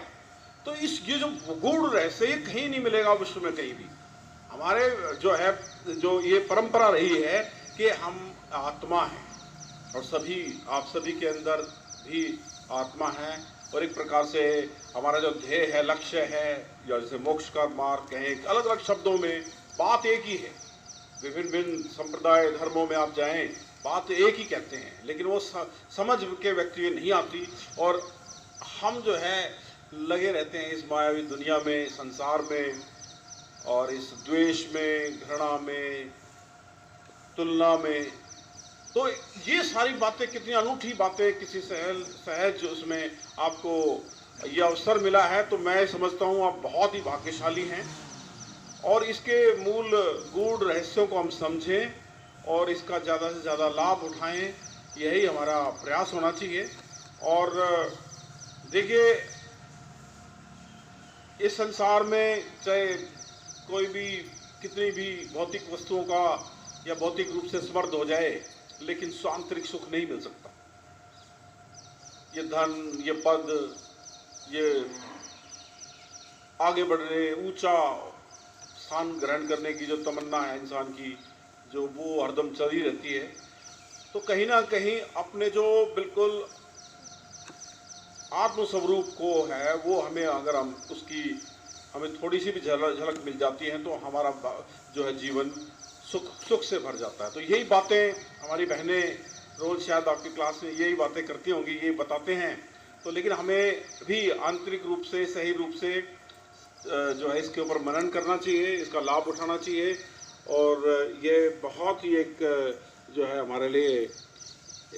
[SPEAKER 2] तो ये जो गूढ़ रहस्य, ये कहीं नहीं मिलेगा विश्व में कहीं भी। हमारे जो है, जो ये परंपरा रही है कि हम आत्मा हैं, और आप सभी के अंदर भी आत्मा है, और एक प्रकार से हमारा जो ध्येय है, लक्ष्य है, या जैसे मोक्ष का मार्ग कहें, अलग अलग शब्दों में बात एक ही है। विभिन्न संप्रदाय धर्मों में आप जाएं, बात एक ही कहते हैं, लेकिन वो समझ के व्यक्ति नहीं आती, और हम जो है लगे रहते हैं इस मायावी दुनिया में, संसार में, और इस द्वेष में, घृणा में, तुलना में। तो ये सारी बातें, कितनी अनूठी बातें, किसी सहज उसमें आपको ये अवसर मिला है, तो मैं समझता हूँ आप बहुत ही भाग्यशाली हैं, और इसके मूल गूढ़ रहस्यों को हम समझें और इसका ज़्यादा से ज़्यादा लाभ उठाएं, यही हमारा प्रयास होना चाहिए। और देखिए, इस संसार में चाहे कोई भी, कितनी भी भौतिक वस्तुओं का या भौतिक रूप से समृद्ध हो जाए, लेकिन आंतरिक सुख नहीं मिल सकता। ये धन, ये पद, ये आगे बढ़ने, ऊंचा स्थान ग्रहण करने की जो तमन्ना है इंसान की, जो वो हरदम चली रहती है, तो कहीं ना कहीं अपने जो बिल्कुल आत्मस्वरूप को है, वो हमें, अगर हम हमें थोड़ी सी भी झलक मिल जाती है, तो हमारा जो है जीवन सुख से भर जाता है। तो यही बातें हमारी बहनें रोज़ शायद आपकी क्लास में यही बातें करती होंगी, ये बताते हैं। तो लेकिन हमें भी आंतरिक रूप से, सही रूप से जो है इसके ऊपर मनन करना चाहिए, इसका लाभ उठाना चाहिए, और ये बहुत ही एक जो है हमारे लिए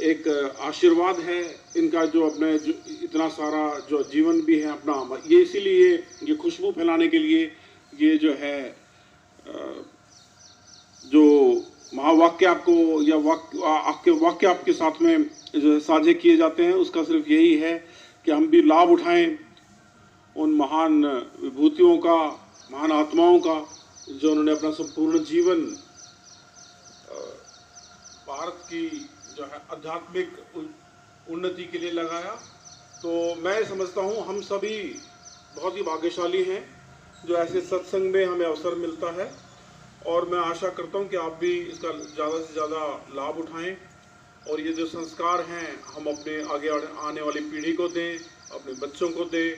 [SPEAKER 2] एक आशीर्वाद है इनका, जो अपने इतना सारा जो जीवन भी है अपना, ये इसीलिए ये खुशबू फैलाने के लिए ये जो है जो महावाक्य आपको, या वाक्य आपके साथ में जो है साझे किए जाते हैं, उसका सिर्फ यही है कि हम भी लाभ उठाएं उन महान विभूतियों का, महान आत्माओं का, जो उन्होंने अपना संपूर्ण जीवन भारत की जो है आध्यात्मिक उन्नति के लिए लगाया। तो मैं समझता हूँ हम सभी बहुत ही भाग्यशाली हैं जो ऐसे सत्संग में हमें अवसर मिलता है, और मैं आशा करता हूँ कि आप भी इसका ज़्यादा से ज़्यादा लाभ उठाएं, और ये जो संस्कार हैं हम अपने आगे आने वाली पीढ़ी को दें, अपने बच्चों को दें।